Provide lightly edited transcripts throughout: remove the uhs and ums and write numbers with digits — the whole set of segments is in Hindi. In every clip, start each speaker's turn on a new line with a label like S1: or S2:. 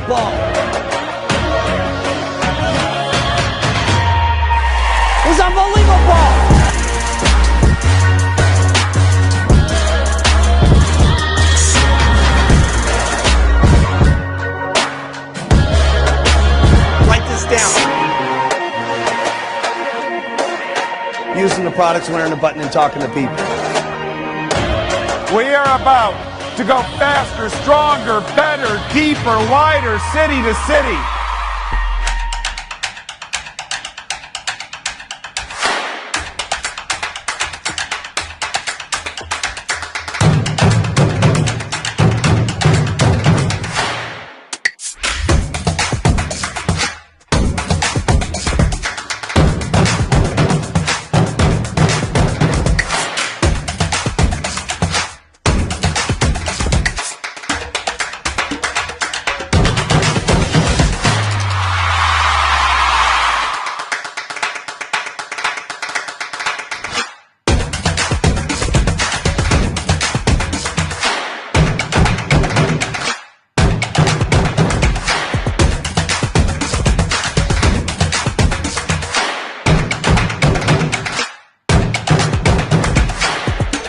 S1: ball. It was unbelievable. Write this down. Using the products, wearing the button, and talking to people.
S2: We are about to go faster, stronger, better, deeper, wider, city to city.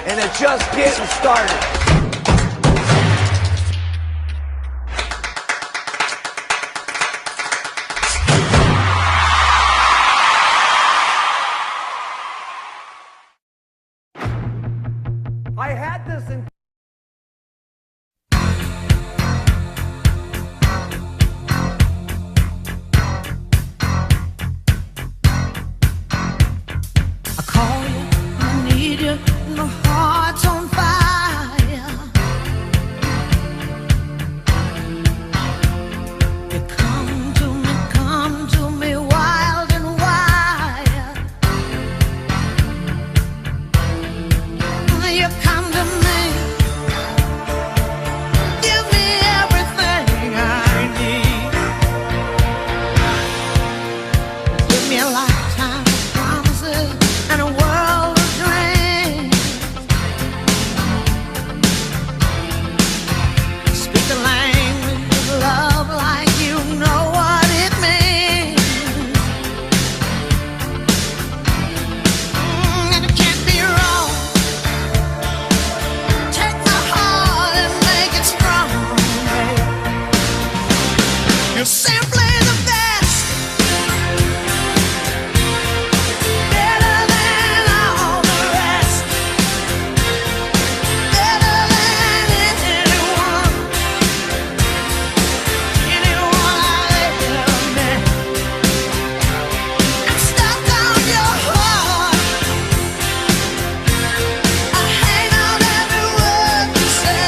S1: And it's just getting started. I had this in
S3: I call you, I need you, my heart's on fire. You come to me wild and wild. You come to me, give me everything I need. Give me a lifetime of promises and a world of dreams. Speak the language of love like you know what it means. And it can't be wrong. Take my heart and make it strong. You're simply the best. Better than all the rest. Better than anyone. Anyone I've ever met. I'm stuck on your heart. I hang on every word you say.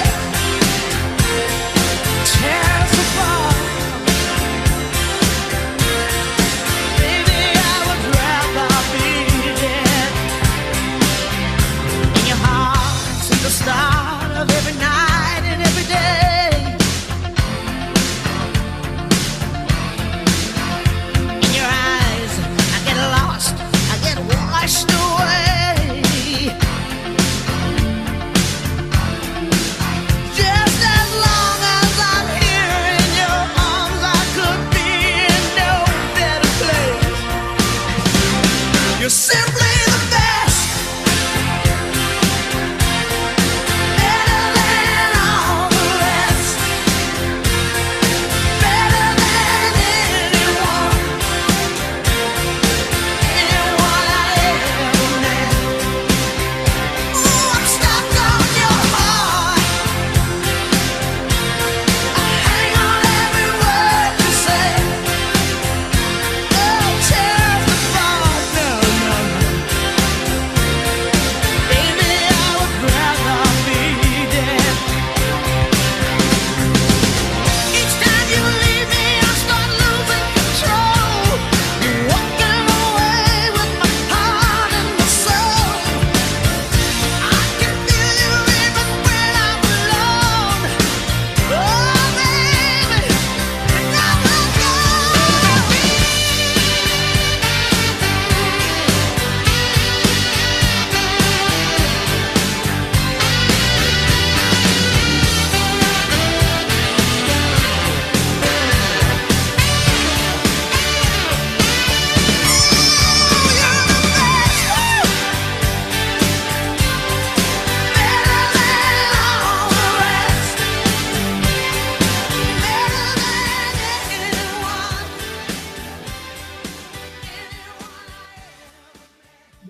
S3: Tear us apart.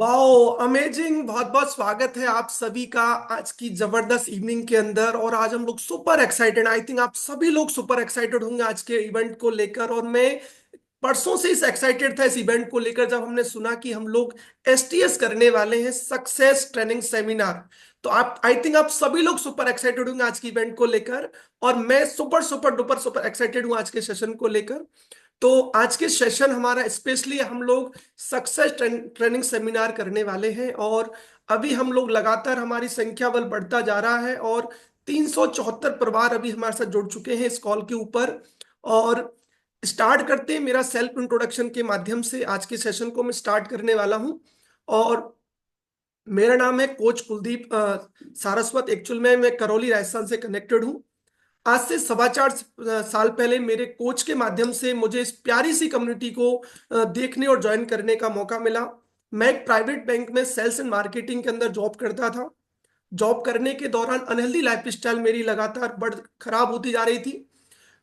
S4: Wow, amazing. बहुत बहुत स्वागत है आप सभी का आज की जबरदस्त इवनिंग के अंदर। और आज हम लोग सुपर एक्साइटेड, आई थिंक आप सभी लोग सुपर एक्साइटेड होंगे आज के इवेंट को लेकर। और मैं परसों से इस एक्साइटेड था इस इवेंट को लेकर, जब हमने सुना कि हम लोग एसटीएस करने वाले हैं, सक्सेस ट्रेनिंग सेमिनार। तो आप, आई थिंक आप सभी लोग सुपर एक्साइटेड होंगे आज की इवेंट को लेकर। और मैं super super duper super excited हूं आज के सेशन को लेकर। तो आज के सेशन हमारा स्पेशली हम लोग सक्सेस ट्रेनिंग सेमिनार करने वाले हैं। और अभी हम लोग लगातार, हमारी संख्या बल बढ़ता जा रहा है और 374 परिवार अभी हमारे साथ जुड़ चुके हैं इस कॉल के ऊपर। और स्टार्ट करते हैं मेरा सेल्फ इंट्रोडक्शन के माध्यम से। आज के सेशन को मैं स्टार्ट करने वाला हूं। और मेरा नाम है कोच कुलदीप सारस्वत। एक्चुअल में मैं करौली राजस्थान से कनेक्टेड हूं। आज से 4.25 साल पहले मेरे कोच के माध्यम से मुझे इस प्यारी सी कम्युनिटी को देखने और ज्वाइन करने का मौका मिला। मैं एक प्राइवेट बैंक में सेल्स एंड मार्केटिंग के अंदर जॉब करता था। जॉब करने के दौरान अनहेल्दी लाइफस्टाइल मेरी लगातार बढ़ खराब होती जा रही थी।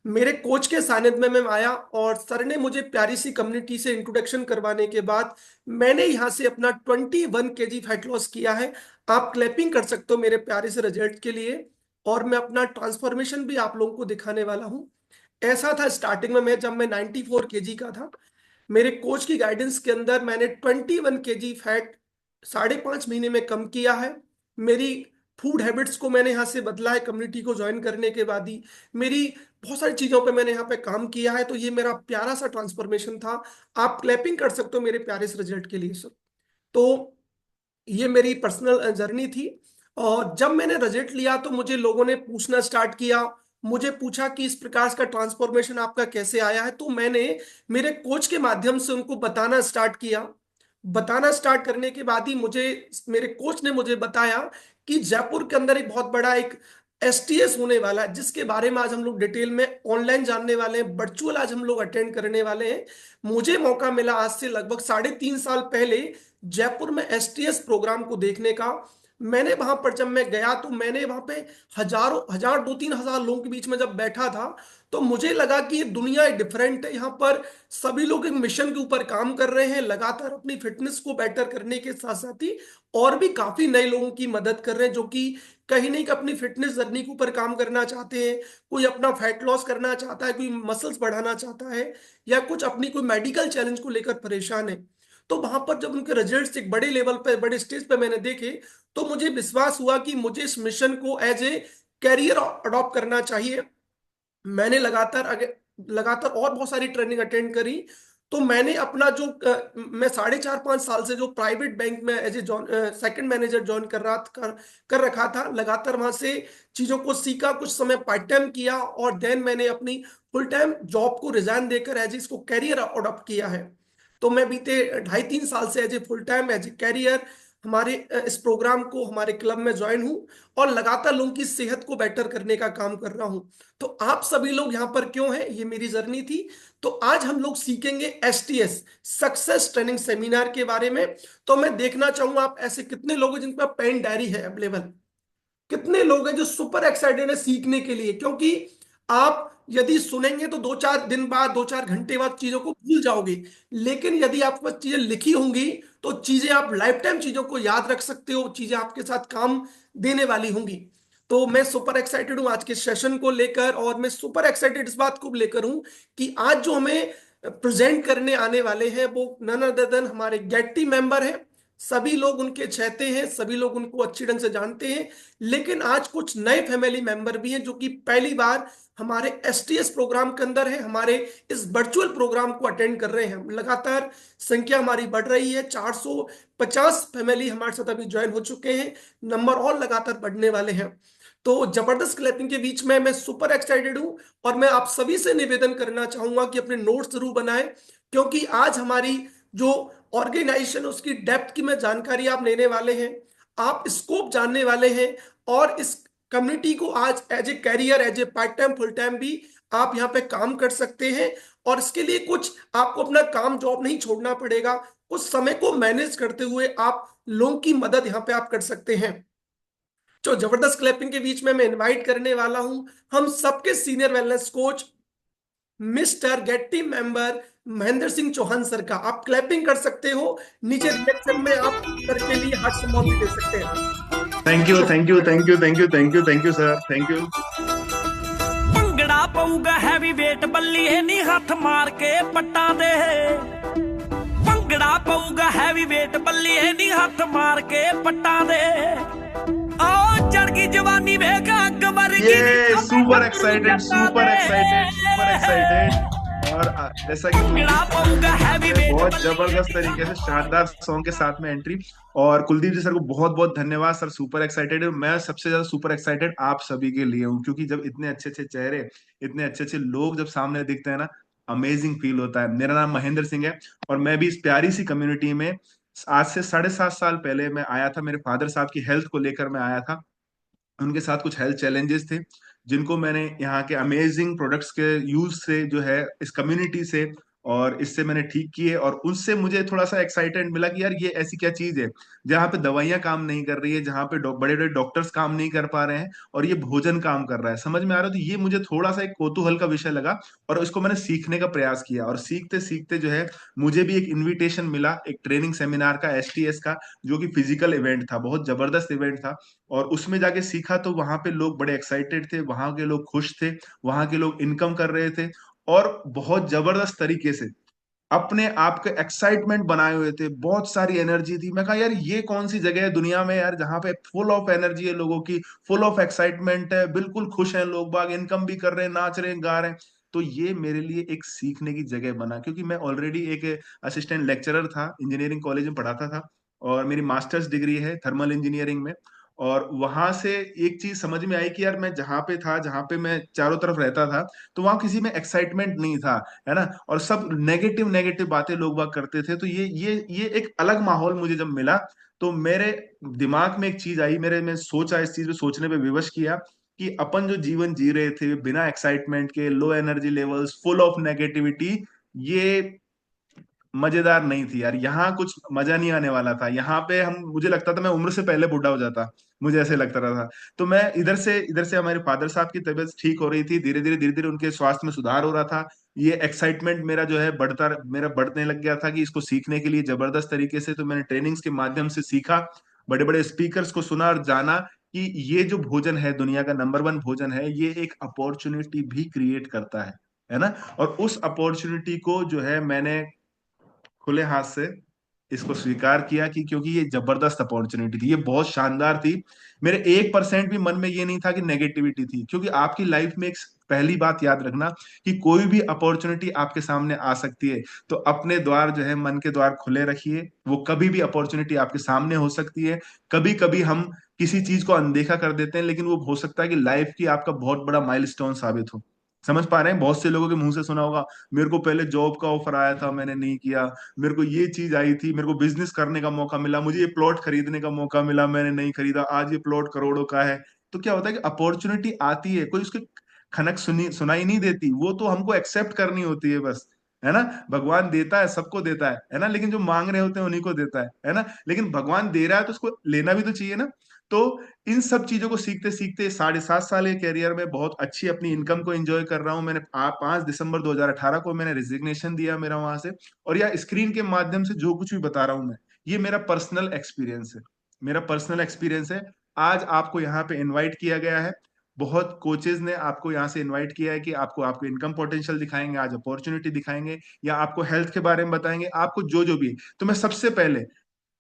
S4: मेरे कोच के सानिध्य में मैं आया और सर ने मुझे प्यारी सी कम्युनिटी से इंट्रोडक्शन करवाने के बाद मैंने यहाँ से अपना 21 kg फैट लॉस किया है। आप क्लैपिंग कर सकते हो मेरे प्यारे से रिजल्ट के लिए। और मैं अपना ट्रांसफॉर्मेशन भी आप लोगों को दिखाने वाला हूँ। ऐसा था स्टार्टिंग में, जब मैं 94 kg का था। मेरे कोच की गाइडेंस के अंदर मैंने 21 kg फैट 5.5 महीने में कम किया है। मेरी फूड हैबिट्स को मैंने यहाँ से बदला है कम्युनिटी को ज्वाइन करने के बाद ही। मेरी बहुत सारी चीज़ों पे मैंने यहाँ पे काम किया है। तो ये मेरा प्यारा सा ट्रांसफॉर्मेशन था। आप क्लैपिंग कर सकते हो मेरे प्यारे से रिजल्ट के लिए सर। तो ये मेरी पर्सनल जर्नी थी। और जब मैंने रिजल्ट लिया तो मुझे लोगों ने पूछना स्टार्ट किया। मुझे पूछा कि इस प्रकार का ट्रांसफॉर्मेशन आपका कैसे आया है। तो मैंने मेरे कोच के माध्यम से उनको बताना स्टार्ट किया। बताना स्टार्ट करने के बाद ही मुझे, मेरे कोच ने मुझे बताया कि जयपुर के अंदर एक बहुत बड़ा एक एसटीएस होने वाला है, जिसके बारे में आज हम लोग डिटेल में ऑनलाइन जानने वाले हैं, वर्चुअल आज हम लोग अटेंड करने वाले हैं। मुझे मौका मिला आज से लगभग 3.5 साल पहले जयपुर में एसटीएस प्रोग्राम को देखने का। मैंने वहां पर, जब मैं गया तो मैंने वहां पे हजारों हजार 2-3 हजार लोगों के बीच में जब बैठा था, तो मुझे लगा कि ये दुनिया डिफरेंट है। यहाँ पर सभी लोग एक मिशन के ऊपर काम कर रहे हैं, लगातार अपनी फिटनेस को बेटर करने के साथ साथ ही और भी काफी नए लोगों की मदद कर रहे हैं, जो कि कहीं नहीं अपनी फिटनेस जर्नी के ऊपर काम करना चाहते हैं। कोई अपना फैट लॉस करना चाहता है, कोई मसल्स बढ़ाना चाहता है, या कुछ अपनी कोई मेडिकल चैलेंज को लेकर परेशान है। तो वहां पर जब उनके रिजल्ट्स एक बड़े लेवल पे, बड़े स्टेज पे मैंने देखे, तो मुझे विश्वास हुआ कि मुझे इस मिशन को एज ए कैरियर अडॉप्ट करना चाहिए। मैंने लगातार और बहुत सारी ट्रेनिंग अटेंड करी। तो मैंने अपना जो मैं 4.5-5 साल से जो प्राइवेट बैंक में as a second manager join कर रखा था, लगातार वहां से चीजों को सीखा, कुछ समय पार्ट टाइम किया, और देन मैंने अपनी फुल टाइम जॉब को रिजाइन देकर एज इसको कैरियर अडॉप्ट किया है। तो मैं बीते 2.5-3 साल से as a full time as a career हमारे इस प्रोग्राम को, हमारे क्लब में ज्वाइन हूं, और लगातार लोगों की सेहत को बेटर करने का काम कर रहा हूं। तो आप सभी लोग यहाँ पर क्यों हैं, ये मेरी जर्नी थी। तो आज हम लोग सीखेंगे एसटीएस, सक्सेस ट्रेनिंग सेमिनार के बारे में। तो मैं देखना चाहूंगा आप ऐसे कितने लोग हैं जिनके पास पेन डायरी है अवेलेबल। कितने लोग हैं जो सुपर एक्साइटेड है सीखने के लिए। क्योंकि आप यदि सुनेंगे तो 2-4 दिन बाद, 2-4 घंटे बाद चीजों को भूल जाओगे। लेकिन यदि आपके पास चीजें लिखी होंगी तो चीजें आप लाइफ टाइम चीजों को याद रख सकते हो, चीजें आपके साथ काम देने वाली होंगी। तो मैं सुपर एक्साइटेड हूं आज के सेशन को लेकर। और मैं सुपर एक्साइटेड इस बात को लेकर हूं कि आज जो हमें प्रेजेंट करने आने वाले हैं वो नन अदर देन हमारे गेट टीम मेंबर हैं। सभी लोग उनके चाहते हैं, सभी लोग उनको अच्छी ढंग से जानते हैं। लेकिन आज कुछ नए फैमिली मेंबर भी हैं जो कि पहली बार हमारे एसटीएस प्रोग्राम के अंदर है, हमारे इस वर्चुअल प्रोग्राम को अटेंड कर रहे हैं। लगातार संख्या हमारी बढ़ रही है, 450 फैमिली हमारे साथ अभी ज्वाइन हो चुके हैं। नंबर और लगातार बढ़ने वाले हैं। तो जबरदस्त क्लैपिंग के बीच में मैं सुपर एक्साइटेड हूं। और मैं आप सभी से निवेदन करना चाहूंगा कि अपने नोट्स जरूर बनाएं, क्योंकि आज हमारी जो ऑर्गेनाइजेशन उसकी डेप्थ की में जानकारी आप लेने वाले हैं, आप स्कोप जानने वाले हैं। और इस कम्युनिटी को आज as a career, as a part time, full time भी आप यहाँ पे काम कर सकते हैं। और इसके लिए कुछ आपको अपना काम, जॉब नहीं छोड़ना पड़ेगा। उस समय को मैनेज करते हुए आप लोगों की मदद यहाँ पे आप कर सकते हैं। तो जबरदस्त क्लैपिंग के बीच में मैं इनवाइट करने वाला हूं हम सबके senior wellness coach, mister get team member Mahendra Singh Chauhan sir का। आप क्लैपिंग कर सकते हो, नीचे रिएक्शन में आप सर के लिए हार्ट सिंबल भी दे सकते हैं।
S5: Thank you, thank you, thank you, thank you, thank you, thank you sir, thank you.
S6: Bhangra ਪਊਗਾ ਹੈਵੀ ਵੇਟ ਬੱਲੀਏ ਨੀ ਹੱਥ ਮਾਰ ਕੇ ਪੱਟਾਂ ਦੇ ਭੰਗੜਾ ਪਊਗਾ ਹੈਵੀ ਵੇਟ ਬੱਲੀਏ ਨੀ ਹੱਥ ਮਾਰ ਕੇ ਪੱਟਾਂ ਦੇ ਓ ਚੜ ਗਈ ਜਵਾਨੀ ਵੇਖ ਅੱਗ ਵਰਗੀ
S5: ये super excited, super excited, super excited. और जैसा कि
S6: ਭੰਗੜਾ ਪਊਗਾ ਹੈਵੀ ਵੇਟ
S5: बहुत जबरदस्त तरीके से शानदार सॉन्ग के साथ में एंट्री। और कुलदीप जी सर को बहुत बहुत धन्यवाद सर, सुपर एक्साइटेड है। मैं सबसे ज्यादा सुपर एक्साइटेड आप सभी के लिए हूँ, क्योंकि जब इतने अच्छे अच्छे चेहरे, इतने अच्छे अच्छे लोग जब सामने दिखते हैं ना, अमेजिंग फील होता है। मेरा नाम महेंद्र सिंह है और मैं भी इस प्यारी सी कम्युनिटी में आज से 7.5 साल पहले मैं आया था। मेरे फादर साहब की हेल्थ को लेकर मैं आया था। उनके साथ कुछ हेल्थ चैलेंजेस थे, जिनको मैंने यहाँ के अमेजिंग प्रोडक्ट्स के यूज से जो है इस कम्युनिटी से और इससे मैंने ठीक किए। और उससे मुझे थोड़ा सा एक्साइटेड मिला कि यार ये ऐसी क्या चीज है जहाँ पे दवाइयां काम नहीं कर रही है, जहाँ पे बड़े बड़े डॉक्टर्स काम नहीं कर पा रहे हैं और ये भोजन काम कर रहा है, समझ में आ रहा है। तो ये मुझे थोड़ा सा एक कौतूहल का विषय लगा और इसको मैंने सीखने का प्रयास किया। और सीखते सीखते जो है मुझे भी एक इन्विटेशन मिला एक ट्रेनिंग सेमिनार का, एसटीएस का, जो कि फिजिकल इवेंट था, बहुत जबरदस्त इवेंट था। और उसमें जाके सीखा तो वहां पे लोग बड़े एक्साइटेड थे, वहां के लोग खुश थे, वहां के लोग इनकम कर रहे थे और बहुत जबरदस्त तरीके से अपने आप के एक्साइटमेंट बनाए हुए थे, बहुत सारी एनर्जी थी। मैं कहा यार ये कौन सी जगह है दुनिया में यार जहाँ पे फुल ऑफ एनर्जी है लोगों की, फुल ऑफ एक्साइटमेंट है, बिल्कुल खुश हैं लोग बाग, इनकम भी कर रहे हैं, नाच रहे हैं, गा रहे हैं। तो ये मेरे लिए एक सीखने की जगह बना, क्योंकि मैं ऑलरेडी एक असिस्टेंट लेक्चरर था, इंजीनियरिंग कॉलेज में पढ़ाता था और मेरी मास्टर्स डिग्री है थर्मल इंजीनियरिंग में। और वहां से एक चीज समझ में आई कि यार मैं जहाँ पे था, जहाँ पे मैं चारों तरफ रहता था, तो वहां किसी में एक्साइटमेंट नहीं था, है ना। और सब नेगेटिव नेगेटिव बातें लोग बाग करते थे। तो ये एक अलग माहौल मुझे जब मिला, तो मेरे दिमाग में एक चीज आई, मेरे में सोचा, इस चीज पे सोचने पे विवश किया कि अपन जो जीवन जी रहे थे बिना एक्साइटमेंट के, low energy levels, full of negativity, ये मजेदार नहीं थी यार। यहाँ कुछ मजा नहीं आने वाला था। यहाँ पे हम, मुझे लगता था मैं उम्र से पहले बूढ़ा हो जाता, मुझे ऐसे लगता रहा था। तो मैं इधर से हमारे फादर साहब की तबीयत ठीक हो रही थी, धीरे धीरे उनके स्वास्थ्य में सुधार हो रहा था। ये एक्साइटमेंट मेरा जो है मेरा बढ़ने लग गया था कि इसको सीखने के लिए जबरदस्त तरीके से। तो मैंने ट्रेनिंग्स के माध्यम से सीखा, बड़े बड़े स्पीकर्स को सुना और जाना कि ये जो भोजन है, दुनिया का नंबर 1 भोजन है, ये एक अपॉर्चुनिटी भी क्रिएट करता है ना। और उस अपॉर्चुनिटी को जो है मैंने खुले हाथ से इसको स्वीकार किया कि क्योंकि ये जबरदस्त अपॉर्चुनिटी थी, ये बहुत शानदार थी। मेरे 1% भी मन में ये नहीं था कि नेगेटिविटी थी, क्योंकि आपकी लाइफ में एक पहली बात याद रखना कि कोई भी अपॉर्चुनिटी आपके सामने आ सकती है। तो अपने द्वार जो है, मन के द्वार खुले रखिए, वो कभी भी अपॉर्चुनिटी आपके सामने हो सकती है। कभी कभी हम किसी चीज को अनदेखा कर देते हैं, लेकिन वो हो सकता है कि लाइफ की आपका बहुत बड़ा माइलस्टोन साबित हो। समझ पा रहे हैं। बहुत से लोगों के मुंह से सुना होगा, मेरे को पहले जॉब का ऑफर आया था, मैंने नहीं किया, मेरे को ये चीज आई थी, मेरे को बिजनेस करने का मौका मिला, मुझे ये प्लॉट खरीदने का मौका मिला, मैंने नहीं खरीदा, आज ये प्लॉट करोड़ों का है। तो क्या होता है कि अपॉर्चुनिटी आती है, कोई उसकी खनक सुनाई नहीं देती, वो तो हमको एक्सेप्ट करनी होती है बस, है ना। भगवान देता है, सबको देता है ना, लेकिन जो मांग रहे होते हैं उन्हीं को देता है ना। लेकिन भगवान दे रहा है तो उसको लेना भी तो चाहिए ना। तो इन सब चीजों को सीखते सीखते 7.5 साल के कैरियर में बहुत अच्छी अपनी इनकम को एंजॉय कर रहा हूँ। मैंने 5 दिसंबर 2018 को मैंने रिजिग्नेशन दिया मेरा वहां से। और या स्क्रीन के माध्यम से जो कुछ भी बता रहा हूं मैं, ये मेरा पर्सनल एक्सपीरियंस है, मेरा पर्सनल एक्सपीरियंस है। आज आपको यहाँ पे इनवाइट किया गया है, बहुत कोचेज ने आपको यहाँ से इनवाइट किया है कि आपको आपको इनकम पोटेंशियल दिखाएंगे, आज अपॉर्चुनिटी दिखाएंगे, या आपको हेल्थ के बारे में बताएंगे, आपको जो जो भी। तो मैं सबसे पहले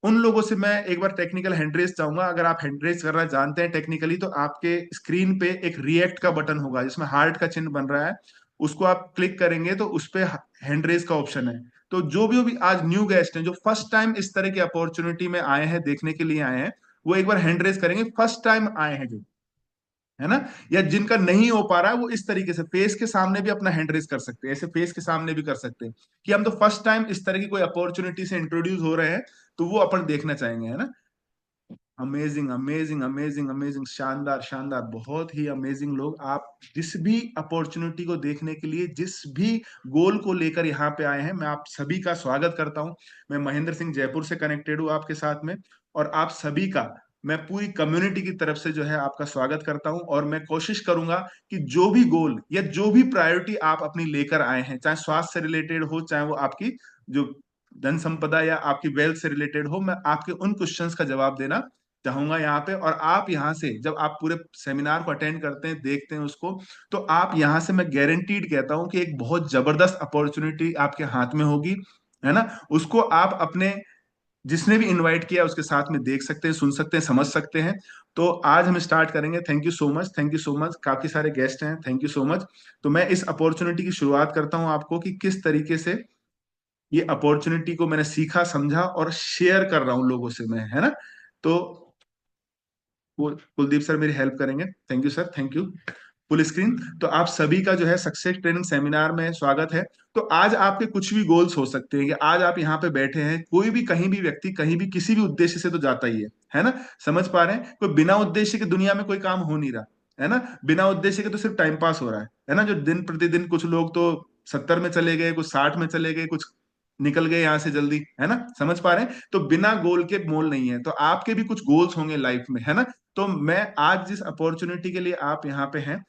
S5: उन लोगों से मैं एक बार टेक्निकल हैंड रेस चाहूंगा। अगर आप हैंड रेस करना जानते हैं टेक्निकली, तो आपके स्क्रीन पे एक रिएक्ट का बटन होगा जिसमें हार्ट का चिन्ह बन रहा है, उसको आप क्लिक करेंगे तो उस पे हैंड रेस का ऑप्शन है। तो जो भी आज न्यू गेस्ट हैं, जो फर्स्ट टाइम इस तरह की अपॉर्चुनिटी में आए हैं, देखने के लिए आए हैं, वो एक बार हैंड रेस करेंगे, फर्स्ट टाइम आए हैं जो, है ना। या जिनका नहीं हो पा रहा है, वो इस तरीके से फेस के सामने भी अपना हैंड रेस कर सकते हैं, ऐसे फेस के सामने भी कर सकते हैं कि हम तो फर्स्ट टाइम इस तरह की कोई अपॉर्चुनिटी से इंट्रोड्यूस हो रहे हैं, तो वो अपन देखना चाहेंगे, है ना। अमेजिंग अमेजिंग अमेजिंग अमेजिंग, शानदार शानदार, बहुत ही अमेजिंग लोग। आप जिस भी अपॉर्चुनिटी को देखने के लिए, जिस भी गोल को लेकर यहाँ पे आए हैं, मैं आप सभी का स्वागत करता हूँ। मैं महेंद्र सिंह जयपुर से कनेक्टेड हूँ आपके साथ में, और आप सभी का मैं पूरी कम्युनिटी की तरफ से जो है आपका स्वागत करता हूं, और मैं कोशिश करूंगा कि जो भी गोल या जो भी प्रायोरिटी आप अपनी लेकर आए हैं, चाहे स्वास्थ्य से रिलेटेड हो, चाहे वो आपकी जो धन संपदा या आपकी वेल्थ से रिलेटेड हो, मैं आपके उन क्वेश्चंस का जवाब देना चाहूंगा यहाँ पे। और आप यहाँ से जब आप पूरे सेमिनार को अटेंड करते हैं, देखते हैं उसको, तो आप यहाँ से, मैं गारंटीड कहता हूँ कि एक बहुत जबरदस्त अपॉर्चुनिटी आपके हाथ में होगी, है ना। उसको आप अपने जिसने भी इनवाइट किया उसके साथ में देख सकते हैं, सुन सकते हैं, समझ सकते हैं। तो आज हम स्टार्ट करेंगे। Thank you so much, thank you so much, काफी सारे गेस्ट हैं, थैंक यू सो मच। तो मैं इस अपॉर्चुनिटी की शुरुआत करता हूं आपको कि किस तरीके से ये अपॉर्चुनिटी को मैंने सीखा, समझा और शेयर कर रहा हूं लोगों से मैं, है ना। तो वो कुलदीप सर मेरी हेल्प करेंगे। Thank you sir, thank you. Full screen. तो आप सभी का जो है सक्सेस ट्रेनिंग सेमिनार में स्वागत है। तो आज आपके कुछ भी गोल्स हो सकते हैं कि आज आप यहाँ पे बैठे हैं, कोई भी कहीं भी व्यक्ति कहीं भी किसी भी उद्देश्य से तो जाता ही है ना। समझ पा रहे हैं, कोई बिना उद्देश्य के दुनिया में कोई काम हो नहीं रहा, है ना। बिना उद्देश्य के तो सिर्फ टाइम पास हो रहा है ना। जो दिन प्रतिदिन कुछ लोग तो 70 में चले गए, कुछ 60 में चले गए, कुछ निकल गए यहाँ से जल्दी, है ना। समझ पा रहे हैं, तो बिना गोल के मोल नहीं है। तो आपके भी कुछ गोल्स होंगे लाइफ में, है ना। तो मैं आज जिस अपॉर्चुनिटी के लिए आप यहाँ पे हैं,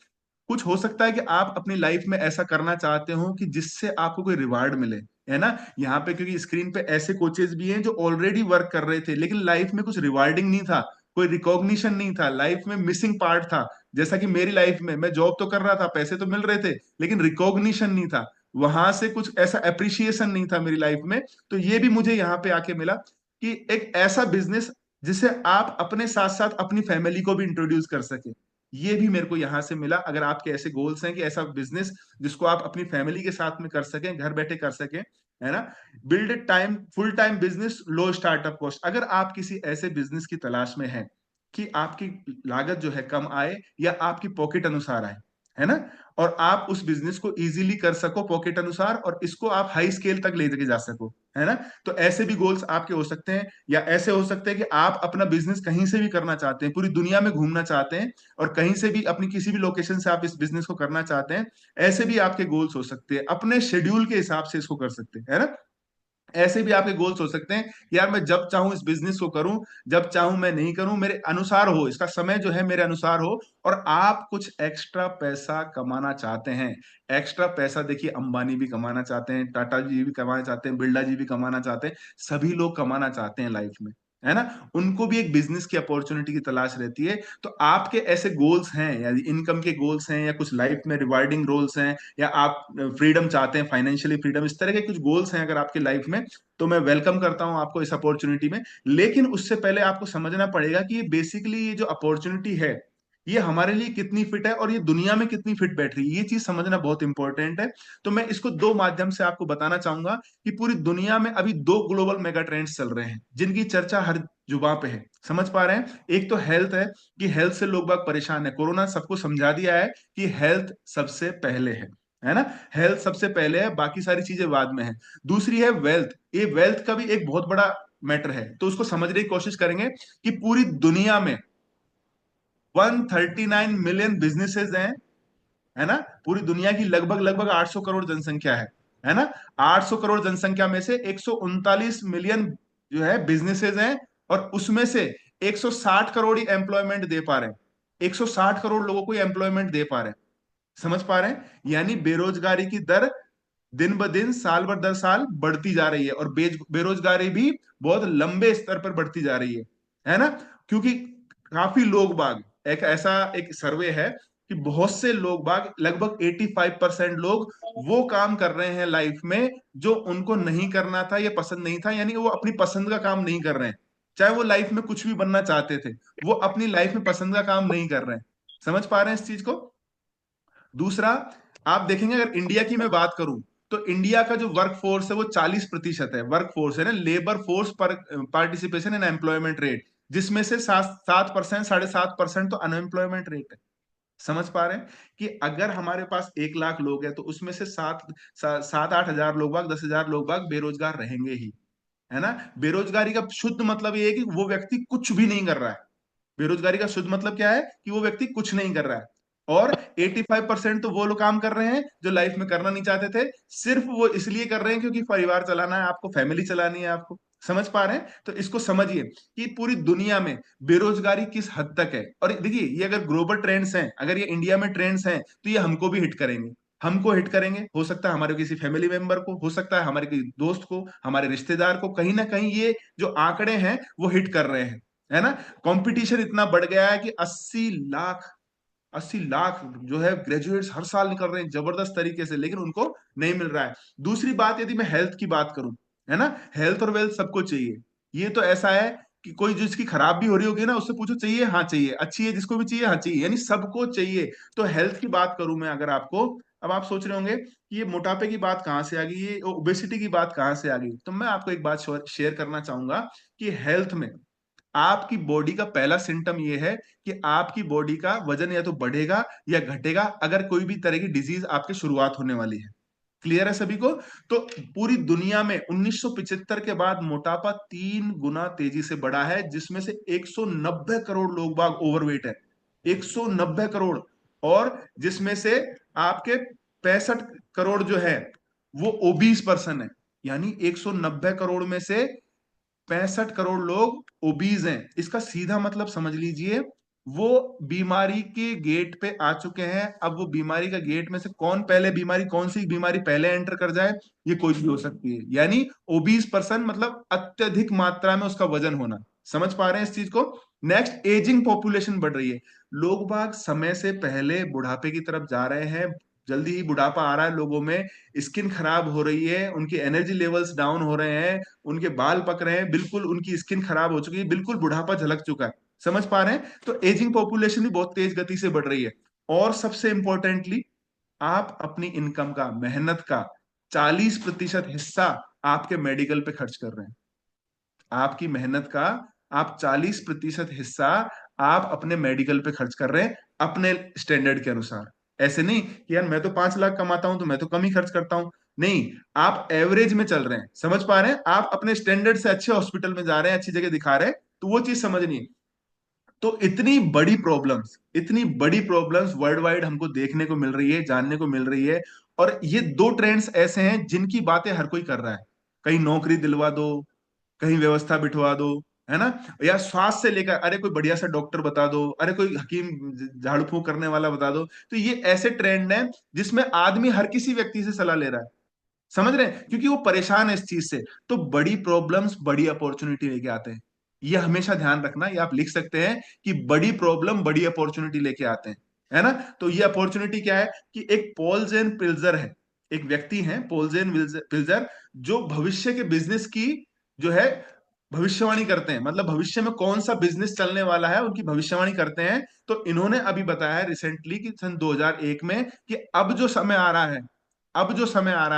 S5: कुछ हो सकता है कि आप अपनी लाइफ में ऐसा करना चाहते हो कि जिससे आपको कोई रिवार्ड मिले, है ना। यहाँ पे क्योंकि स्क्रीन पे ऐसे कोचेस भी हैं जो ऑलरेडी वर्क कर रहे थे, लेकिन लाइफ में कुछ रिवार्डिंग नहीं था, कोई रिकॉग्निशन नहीं था, लाइफ में मिसिंग पार्ट था। जैसा कि मेरी लाइफ में, मैं जॉब तो कर रहा था, पैसे तो मिल रहे थे, लेकिन रिकॉग्निशन नहीं था, वहां से कुछ ऐसा अप्रिसिएशन नहीं था मेरी लाइफ में। तो ये भी मुझे यहाँ पे आके मिला कि एक ऐसा बिजनेस जिसे आप अपने साथ साथ अपनी फैमिली को भी इंट्रोड्यूस कर सके, ये भी मेरे को यहां से मिला। अगर आपके ऐसे गोल्स हैं कि ऐसा बिजनेस जिसको आप अपनी फैमिली के साथ में कर सकें, घर बैठे कर सकें, है ना। Build time full time business, low startup cost. अगर आप किसी ऐसे बिजनेस की तलाश में हैं कि आपकी लागत जो है कम आए या आपकी पॉकेट अनुसार आए, है ना, और आप उस बिजनेस को इजीली कर सको पॉकेट अनुसार, और इसको आप हाई स्केल तक लेके जा सको, है ना। तो ऐसे भी गोल्स आपके हो सकते हैं, या ऐसे हो सकते हैं कि आप अपना बिजनेस कहीं से भी करना चाहते हैं, पूरी दुनिया में घूमना चाहते हैं, और कहीं से भी अपनी किसी भी लोकेशन से आप इस बिजनेस को करना चाहते हैं। ऐसे भी आपके गोल्स हो सकते हैं, अपने शेड्यूल के हिसाब से इसको कर सकते हैं, है ना। ऐसे भी आपके गोल्स हो सकते हैं, यार मैं जब चाहूं इस बिजनेस को करूं, जब चाहूं मैं नहीं करूं, मेरे अनुसार हो, इसका समय जो है मेरे अनुसार हो। और आप कुछ एक्स्ट्रा पैसा कमाना चाहते हैं। एक्स्ट्रा पैसा देखिए, अंबानी भी कमाना चाहते हैं, टाटा जी भी कमाना चाहते हैं, बिरला जी भी कमाना चाहते हैं, सभी लोग कमाना चाहते हैं लाइफ में, है ना। उनको भी एक बिजनेस की अपॉर्चुनिटी की तलाश रहती है। तो आपके ऐसे गोल्स हैं, या इनकम के गोल्स हैं, या कुछ लाइफ में रिवार्डिंग रोल्स हैं, या आप फ्रीडम चाहते हैं, फाइनेंशियली फ्रीडम, इस तरह के कुछ गोल्स हैं अगर आपके लाइफ में, तो मैं वेलकम करता हूं आपको इस अपॉर्चुनिटी में। लेकिन उससे पहले आपको समझना पड़ेगा कि ये बेसिकली ये जो अपॉर्चुनिटी है, ये हमारे लिए कितनी फिट है और ये दुनिया में कितनी फिट बैठ रही है, ये चीज समझना बहुत इंपॉर्टेंट है। तो मैं इसको दो माध्यम से आपको बताना चाहूंगा कि पूरी दुनिया में अभी दो ग्लोबल मेगा ट्रेंड्स चल रहे हैं जिनकी चर्चा हर जुबान पे है। समझ पा रहे हैं, एक तो हेल्थ है कि हेल्थ से लोग बाग परेशान है। कोरोना सबको समझा दिया है कि हेल्थ सबसे पहले है ना। हेल्थ सबसे पहले है, बाकी सारी चीजें बाद में है। दूसरी है वेल्थ। ये वेल्थ का भी एक बहुत बड़ा मैटर है, तो उसको समझने की कोशिश करेंगे कि पूरी दुनिया में 139 मिलियन बिजनेसेस हैं, है ना। पूरी दुनिया की लगभग लगभग 800 करोड़ जनसंख्या है ना। 800 करोड़ जनसंख्या में से 139 मिलियन जो है बिजनेसेस हैं, और उसमें से 160 करोड़ ही एम्प्लॉयमेंट दे पा रहे हैं। 160 करोड़ लोगों को एम्प्लॉयमेंट दे पा रहे हैं। समझ पा रहे हैं, यानी बेरोजगारी की दर दिन ब दिन, साल भर दर साल बढ़ती जा रही है, और बेरोजगारी भी बहुत लंबे स्तर पर बढ़ती जा रही है ना। क्योंकि काफी लोग बाग, एक ऐसा एक सर्वे है कि बहुत से लोग बाग, लगभग 85% लोग वो काम कर रहे हैं लाइफ में जो उनको नहीं करना था या पसंद नहीं था, यानी वो अपनी पसंद का काम नहीं कर रहे हैं। चाहे वो लाइफ में कुछ भी बनना चाहते थे, वो अपनी लाइफ में पसंद का काम नहीं कर रहे हैं। समझ पा रहे हैं इस चीज को। दूसरा, आप देखेंगे अगर इंडिया की मैं बात करूं, तो इंडिया का जो वर्क फोर्स है वो 40% है। वर्क फोर्स है ना, लेबर फोर्स पर पार्टिसिपेशन इन एम्प्लॉयमेंट रेट, जिसमें से 7% 7.5% तो अनएम्प्लॉयमेंट रेट है। समझ पा रहे हैं कि अगर हमारे पास 1 लाख लोग हैं, तो उसमें से 7-8 हजार लोग बाग, 10 हजार लोग बाग बेरोजगार रहेंगे ही, है ना। बेरोजगारी का शुद्ध मतलब ये है कि वो व्यक्ति कुछ भी नहीं कर रहा है। बेरोजगारी का शुद्ध मतलब क्या है कि वो व्यक्ति कुछ नहीं कर रहा है। और 85% तो वो लोग काम कर रहे हैं जो लाइफ में करना नहीं चाहते थे, सिर्फ वो इसलिए कर रहे हैं क्योंकि परिवार चलाना है, आपको फैमिली चलानी है आपको, समझ पा रहे हैं? तो इसको समझिए कि पूरी दुनिया में बेरोजगारी किस हद तक है। और देखिए, ये अगर ग्लोबल ट्रेंड्स हैं, अगर ये इंडिया में ट्रेंड्स हैं, तो ये हमको भी हिट करेंगे। हमको हिट करेंगे, हो सकता है हमारे किसी फैमिली मेंबर को, हो सकता है हमारे किसी दोस्त को, हमारे रिश्तेदार को, कहीं ना कहीं ये जो आंकड़े हैं वो हिट कर रहे हैं, है ना। कंपटीशन इतना बढ़ गया है कि 80 लाख जो है ग्रेजुएट्स हर साल निकल रहे हैं जबरदस्त तरीके से, लेकिन उनको नहीं मिल रहा है। दूसरी बात, यदि मैं हेल्थ की बात करूं, है ना, हेल्थ और वेल्थ सबको चाहिए। ये तो ऐसा है कि कोई जिसकी खराब भी हो रही होगी ना, उससे पूछो चाहिए, हाँ चाहिए, अच्छी है जिसको भी चाहिए, हाँ चाहिए, यानी सबको चाहिए। तो हेल्थ की बात करूं मैं अगर आपको, अब आप सोच रहे होंगे कि ये मोटापे की बात कहाँ से आ गई, ये ओबेसिटी की बात कहाँ से आ गई, तो मैं आपको एक बात शेयर करना चाहूंगा कि हेल्थ में आपकी बॉडी का पहला सिम्टम ये है कि आपकी बॉडी का वजन या तो बढ़ेगा या घटेगा अगर कोई भी तरह की डिजीज आपके शुरुआत होने वाली है। क्लियर है सभी को? तो पूरी दुनिया में 1975 के बाद मोटापा 3 गुना तेजी से बढ़ा है, जिसमें से 190 करोड़ लोग बाग ओवरवेट है। 190 करोड़। और जिसमें से आपके 65 करोड़ जो है वो ओबीस पर्सन है। यानी 190 करोड़ में से 65 करोड़ लोग ओबीज हैं। इसका सीधा मतलब समझ लीजिए, वो बीमारी के गेट पे आ चुके हैं। अब वो बीमारी का गेट में से कौन पहले बीमारी, कौन सी बीमारी पहले एंटर कर जाए, ये कोई भी हो सकती है। यानी ओबीज पर्सन मतलब अत्यधिक मात्रा में उसका वजन होना। समझ पा रहे हैं इस चीज को? नेक्स्ट, एजिंग पॉपुलेशन बढ़ रही है। लोग बाग समय से पहले बुढ़ापे की तरफ जा रहे हैं। जल्दी ही बुढ़ापा आ रहा है लोगों में। स्किन खराब हो रही है, उनकी एनर्जी लेवल्स डाउन हो रहे हैं, उनके बाल पक रहे हैं, बिल्कुल उनकी स्किन खराब हो चुकी है, बिल्कुल बुढ़ापा झलक चुका है। समझ पा रहे हैं? तो एजिंग पॉपुलेशन भी बहुत तेज गति से बढ़ रही है। और सबसे इंपॉर्टेंटली, आप अपनी इनकम का, मेहनत का 40% हिस्सा आपके मेडिकल पे खर्च कर रहे हैं। आपकी मेहनत का आप 40% हिस्सा आप अपने मेडिकल पे खर्च कर रहे हैं, अपने स्टैंडर्ड के अनुसार। ऐसे नहीं कि यार मैं तो 5 लाख कमाता हूं तो मैं तो कम ही खर्च करता हूं। नहीं, आप एवरेज में चल रहे हैं। समझ पा रहे हैं? आप अपने स्टैंडर्ड से अच्छे हॉस्पिटल में जा रहे हैं, अच्छी जगह दिखा रहे हैं, तो वो चीज समझनी है। तो इतनी बड़ी प्रॉब्लम्स वर्ल्ड वाइड हमको देखने को मिल रही है, जानने को मिल रही है। और ये दो ट्रेंड्स ऐसे हैं जिनकी बातें हर कोई कर रहा है। कहीं नौकरी दिलवा दो, कहीं व्यवस्था बिठवा दो, है ना, या स्वास्थ्य से लेकर अरे कोई बढ़िया सा डॉक्टर बता दो, अरे कोई हकीम झाड़ू फूंक करने वाला बता दो। तो ये ऐसे ट्रेंड है जिसमें आदमी हर किसी व्यक्ति से सलाह ले रहा है। समझ रहे हैं? क्योंकि वो परेशान है इस चीज से। तो बड़ी प्रॉब्लम्स बड़ी अपॉर्चुनिटी लेके आते हैं। ये हमेशा ध्यान रखना, ये आप लिख सकते हैं कि बड़ी प्रॉब्लम बड़ी अपॉर्चुनिटी लेके आते हैं, है ना। तो ये अपॉर्चुनिटी क्या है कि एक पॉलजेन पिल्जर है, एक व्यक्ति है पॉलजेन पिल्जर, जो भविष्य के बिजनेस की जो है भविष्यवाणी करते हैं। मतलब भविष्य में कौन सा बिजनेस चलने वाला है उनकी भविष्यवाणी करते हैं। तो इन्होंने अभी बताया है रिसेंटली कि सन 2001 में कि अब जो समय आ रहा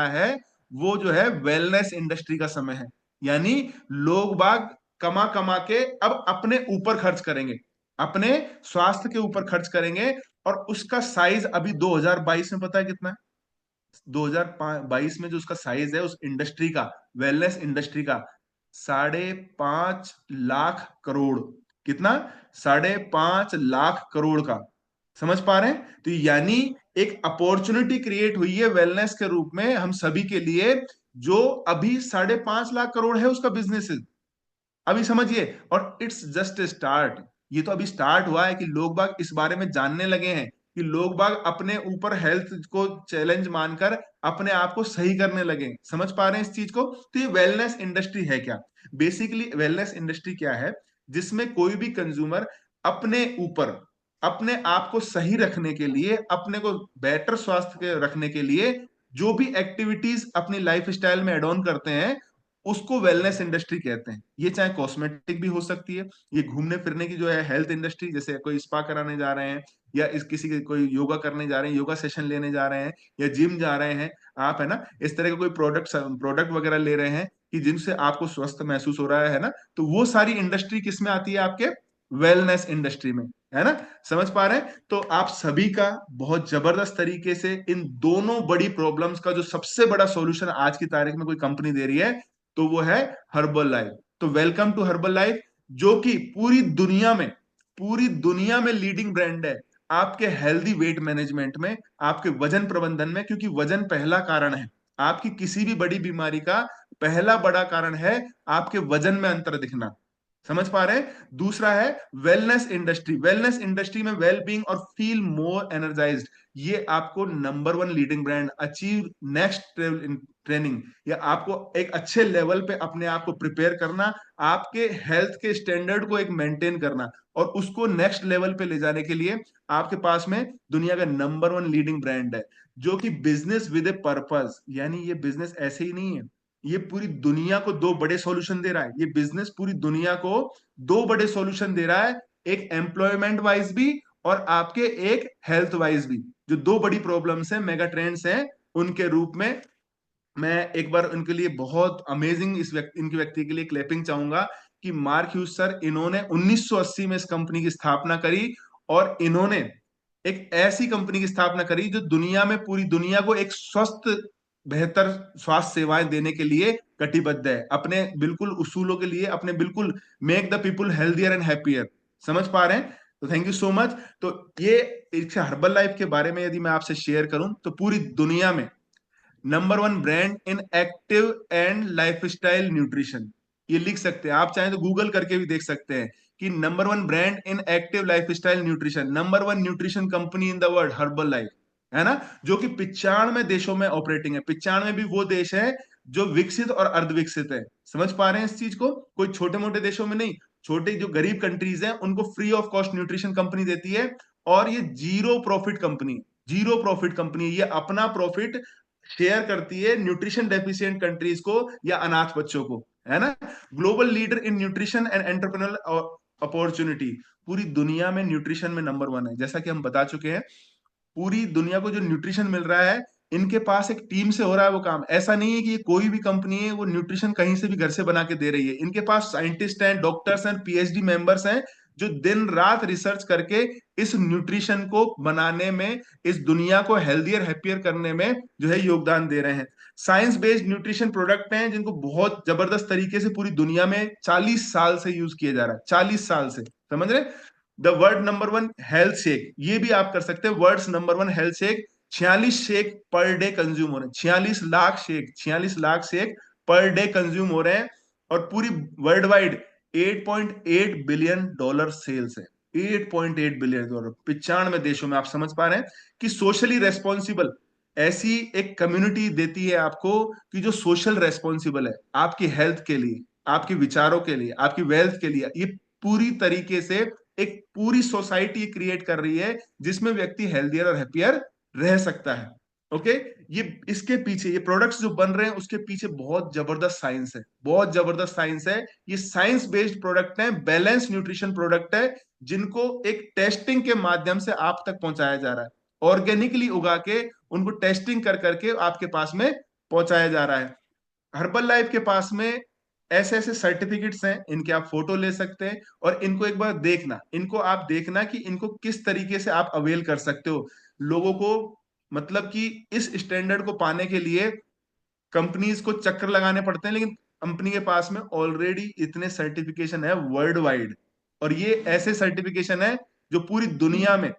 S5: है वो जो है वेलनेस इंडस्ट्री का समय है। यानी लोग बाग कमा कमा के अब अपने ऊपर खर्च करेंगे, अपने स्वास्थ्य के ऊपर खर्च करेंगे। और उसका साइज अभी 2022 में पता है कितना है? 2022 में जो उसका साइज है उस इंडस्ट्री का, वेलनेस इंडस्ट्री का, 5.5 लाख करोड़। कितना? 5.5 लाख करोड़ का। समझ पा रहे हैं? तो यानी एक अपॉर्चुनिटी क्रिएट हुई है वेलनेस के रूप में हम सभी के लिए, जो अभी 5.5 लाख करोड़ है उसका बिजनेस। अभी समझिए, और इट्स जस्ट स्टार्ट। ये तो अभी स्टार्ट हुआ है कि लोग बाग इस बारे में जानने लगे हैं, कि लोग बाग अपने ऊपर हेल्थ को चैलेंज मानकर अपने आप को सही करने लगे। समझ पा रहे हैं इस चीज को? तो ये वेलनेस इंडस्ट्री है क्या? बेसिकली वेलनेस इंडस्ट्री क्या है? जिसमें कोई भी कंज्यूमर अपने ऊपर अपने आप को सही रखने के लिए, अपने को बेटर स्वास्थ्य के रखने के लिए जो भी एक्टिविटीज अपनी लाइफ स्टाइल में एड ऑन करते हैं, उसको वेलनेस इंडस्ट्री कहते हैं। ये चाहे कॉस्मेटिक भी हो सकती है, ये घूमने फिरने की जो है हेल्थ इंडस्ट्री, जैसे कोई स्पा कराने जा रहे हैं, या इस किसी के कोई योगा करने जा रहे हैं, योगा सेशन लेने जा रहे हैं, या जिम जा रहे हैं आप, है ना, इस तरह के कोई प्रोडक्ट वगैरह ले रहे हैं कि जिनसे आपको स्वस्थ महसूस हो रहा है ना, तो वो सारी इंडस्ट्री किसमें आती है? आपके वेलनेस इंडस्ट्री में, है ना। समझ पा रहे हैं? तो आप सभी का बहुत जबरदस्त तरीके से इन दोनों बड़ी प्रॉब्लम्स का जो सबसे बड़ा सॉल्यूशन आज की तारीख में कोई कंपनी दे रही है, तो वो है हर्बल लाइफ। तो वेलकम टू हर्बल लाइफ, जो कि पूरी दुनिया में लीडिंग ब्रांड है आपके हेल्दी वेट मैनेजमेंट में, आपके वजन प्रबंधन में। क्योंकि वजन पहला कारण है आपकी किसी भी बड़ी बीमारी का, पहला बड़ा कारण है आपके वजन में अंतर दिखना, समझ पा रहे हैं। दूसरा है वेलनेस इंडस्ट्री। वेलनेस इंडस्ट्री में वेल बीइंग और फील मोर एनर्जाइज्ड, ये आपको number one leading brand, achieve next training, या आपको एक अच्छे लेवल पे अपने आप को प्रिपेयर करना, आपके हेल्थ के स्टैंडर्ड को एक मेंटेन करना और उसको नेक्स्ट लेवल पे ले जाने के लिए आपके पास में दुनिया का नंबर वन लीडिंग ब्रांड है, जो कि बिजनेस विद ए पर्पस, यानी ये बिजनेस ऐसे ही नहीं है, ये पूरी दुनिया को दो बड़े सॉल्यूशन दे रहा है। ये बिजनेस पूरी दुनिया को दो बड़े सॉल्यूशन दे रहा है, एक एम्प्लॉयमेंट वाइज भी और आपके एक हेल्थ वाइज भी, जो दो बड़ी प्रॉब्लम्स हैं, मेगा ट्रेंड्स हैं, उनके रूप में मैं एक बार उनके लिए बहुत अमेजिंग इनके व्यक्ति के लिए क्लैपिंग चाहूंगा कि मार्क ह्यूज सर, इन्होंने 1980 में इस कंपनी की स्थापना करी और इन्होंने एक ऐसी कंपनी की स्थापना करी जो दुनिया में, पूरी दुनिया को एक स्वस्थ बेहतर स्वास्थ्य सेवाएं देने के लिए कटिबद्ध है, अपने बिल्कुल उसूलों के लिए, अपने बिल्कुल make the people healthier and happier, समझ पा रहे हैं। तो थैंक यू सो मच। तो ये हर्बल लाइफ के बारे में यदि मैं आपसे शेयर करूं तो पूरी दुनिया में number one brand in active and lifestyle nutrition, ये लिख सकते हैं आप, चाहे तो गूगल करके भी देख सकते हैं कि number one brand in active lifestyle nutrition, number one nutrition company in the world, herbal life, है ना, जो कि 95 देशों में ऑपरेटिंग है। 95 भी वो देश है जो विकसित और अर्धविकसित है, समझ पा रहे हैं इस चीज को, कोई छोटे मोटे देशों में नहीं, छोटे जो गरीब कंट्रीज हैं उनको free of cost nutrition company देती है। और ये zero profit company, zero profit company, ये अपना प्रॉफिट शेयर करती है न्यूट्रिशन डेफिशिएंट कंट्रीज को या अनाथ बच्चों को, है ना। Global leader in nutrition and entrepreneurial opportunity, पूरी दुनिया में न्यूट्रिशन में नंबर वन है। जैसा कि हम बता चुके हैं, पूरी दुनिया को जो न्यूट्रिशन मिल रहा है, इनके पास एक टीम से हो रहा है वो काम। ऐसा नहीं है कि ये कोई भी कंपनी है वो न्यूट्रिशन कहीं से भी घर से बना के दे रही है। इनके पास साइंटिस्ट हैं, डॉक्टर्स हैं, पीएचडी मेंबर्स हैं, जो दिन रात रिसर्च करके इस न्यूट्रिशन को बनाने में, इस दुनिया को हेल्दियर हैप्पियर करने में जो है योगदान दे रहे हैं। साइंस बेस्ड न्यूट्रिशन प्रोडक्ट हैं जिनको बहुत जबरदस्त तरीके से पूरी दुनिया में 40 साल से यूज किया जा रहा है, 40 साल से, समझ रहे। The world number one health shake, ये भी आप कर सकते हैं, world number one health shake, 46 shake per day consume हो रहे हैं, 46 lakh shake, 46 lakh shake per day consume हो रहे हैं। और पूरी वर्ल्ड वाइड $8.8 बिलियन सेल्स है, $8.8 बिलियन, 95 देशों में। आप समझ पा रहे हैं कि सोशली रेस्पॉन्सिबल ऐसी एक कम्युनिटी देती है आपको कि जो सोशल रेस्पॉन्सिबल है आपकी हेल्थ के लिए, आपके विचारों के लिए, आपकी वेल्थ के लिए। ये पूरी तरीके से एक पूरी सोसाइटी क्रिएट कर रही है जिसमें व्यक्ति हेल्थियर और हैप्पियर रह सकता है। ओके, ये इसके पीछे, ये प्रोडक्ट्स जो बन रहे हैं उसके पीछे बहुत जबरदस्त साइंस है, बहुत जबरदस्त साइंस है। ये साइंस बेस्ड प्रोडक्ट है, बैलेंस न्यूट्रिशन प्रोडक्ट है, जिनको एक टेस्टिंग के माध्यम से आप तक पहुंचाया जा रहा है, ऑर्गेनिकली उगा के उनको टेस्टिंग कर करके आपके पास में पहुंचाया जा रहा है। हर्बल लाइफ के पास में ऐसे ऐसे सर्टिफिकेट्स हैं, इनके आप फोटो ले सकते हैं और इनको एक बार देखना, इनको आप देखना कि इनको किस तरीके से आप अवेल कर सकते हो। लोगों को मतलब कि इस स्टैंडर्ड को पाने के लिए कंपनीज को चक्कर लगाने पड़ते हैं, लेकिन कंपनी के पास में ऑलरेडी इतने सर्टिफिकेशन है वर्ल्ड वाइड, और ये ऐसे सर्टिफिकेशन है जो पूरी दुनिया में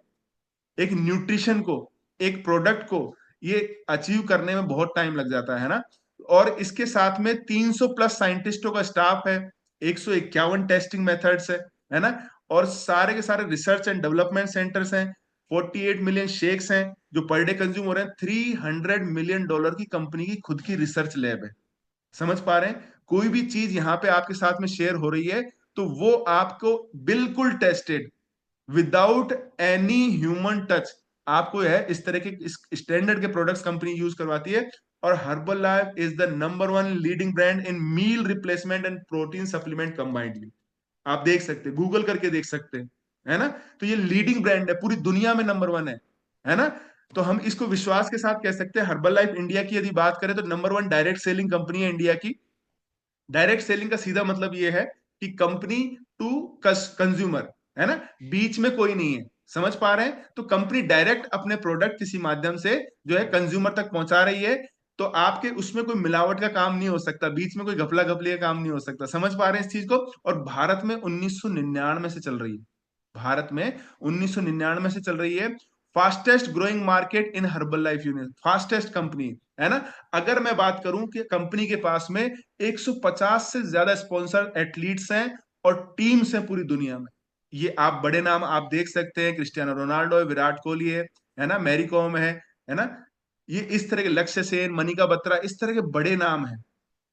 S5: एक न्यूट्रिशन को, एक प्रोडक्ट को ये अचीव करने में बहुत टाइम लग जाता है ना। और इसके साथ में 300 प्लस साइंटिस्टों का स्टाफ है, 151 टेस्टिंग मेथड्स है ना, और सारे के सारे रिसर्च एंड डेवलपमेंट सेंटर्स हैं, 48 मिलियन शेक्स हैं जो पर डे कंज्यूम हो रहे हैं, $300 मिलियन की कंपनी की खुद की रिसर्च लैब है, समझ पा रहे हैं। कोई भी चीज यहाँ पे आपके साथ में शेयर हो रही है तो वो आपको बिल्कुल tested without any human touch आपको है इस तरह के स्टैंडर्ड के प्रोडक्ट्स कंपनी यूज करवाती है। और Herbalife is the number one leading brand in meal replacement and protein supplement combinedly, आप देख सकते हैं, गूगल करके देख सकते हैं, है ना। तो ये लीडिंग ब्रांड है, पूरी दुनिया में नंबर वन है ना। तो हम इसको विश्वास के साथ कह सकते हैं। हर्बल लाइफ इंडिया की यदि बात करें तो number one direct selling company है इंडिया की। डायरेक्ट सेलिंग का सीधा मतलब ये है कि कंपनी टू कंज्यूमर, है ना, बीच में कोई नहीं है, समझ पा रहे हैं। तो कंपनी डायरेक्ट अपने प्रोडक्ट किसी माध्यम से जो है कंज्यूमर तक पहुंचा रही है, तो आपके उसमें कोई मिलावट का काम नहीं हो सकता, बीच में कोई घपला घपली का काम नहीं हो सकता, समझ पा रहे हैं इस चीज को। और भारत में 1999 से चल रही है, भारत में 1999 से चल रही है। Fastest growing market in herbal life unit, fastest company, है ना। अगर मैं बात करूं कि कंपनी के पास में 150 से ज्यादा स्पॉन्सर एथलीट्स हैं और टीम्स हैं पूरी दुनिया में। ये आप बड़े नाम आप देख सकते हैं, क्रिस्टियानो रोनाल्डो है, विराट कोहली है ना, मैरी कॉम है ना। ये इस तरह के लक्ष्य सेन, मनिका बत्रा, इस तरह के बड़े नाम हैं।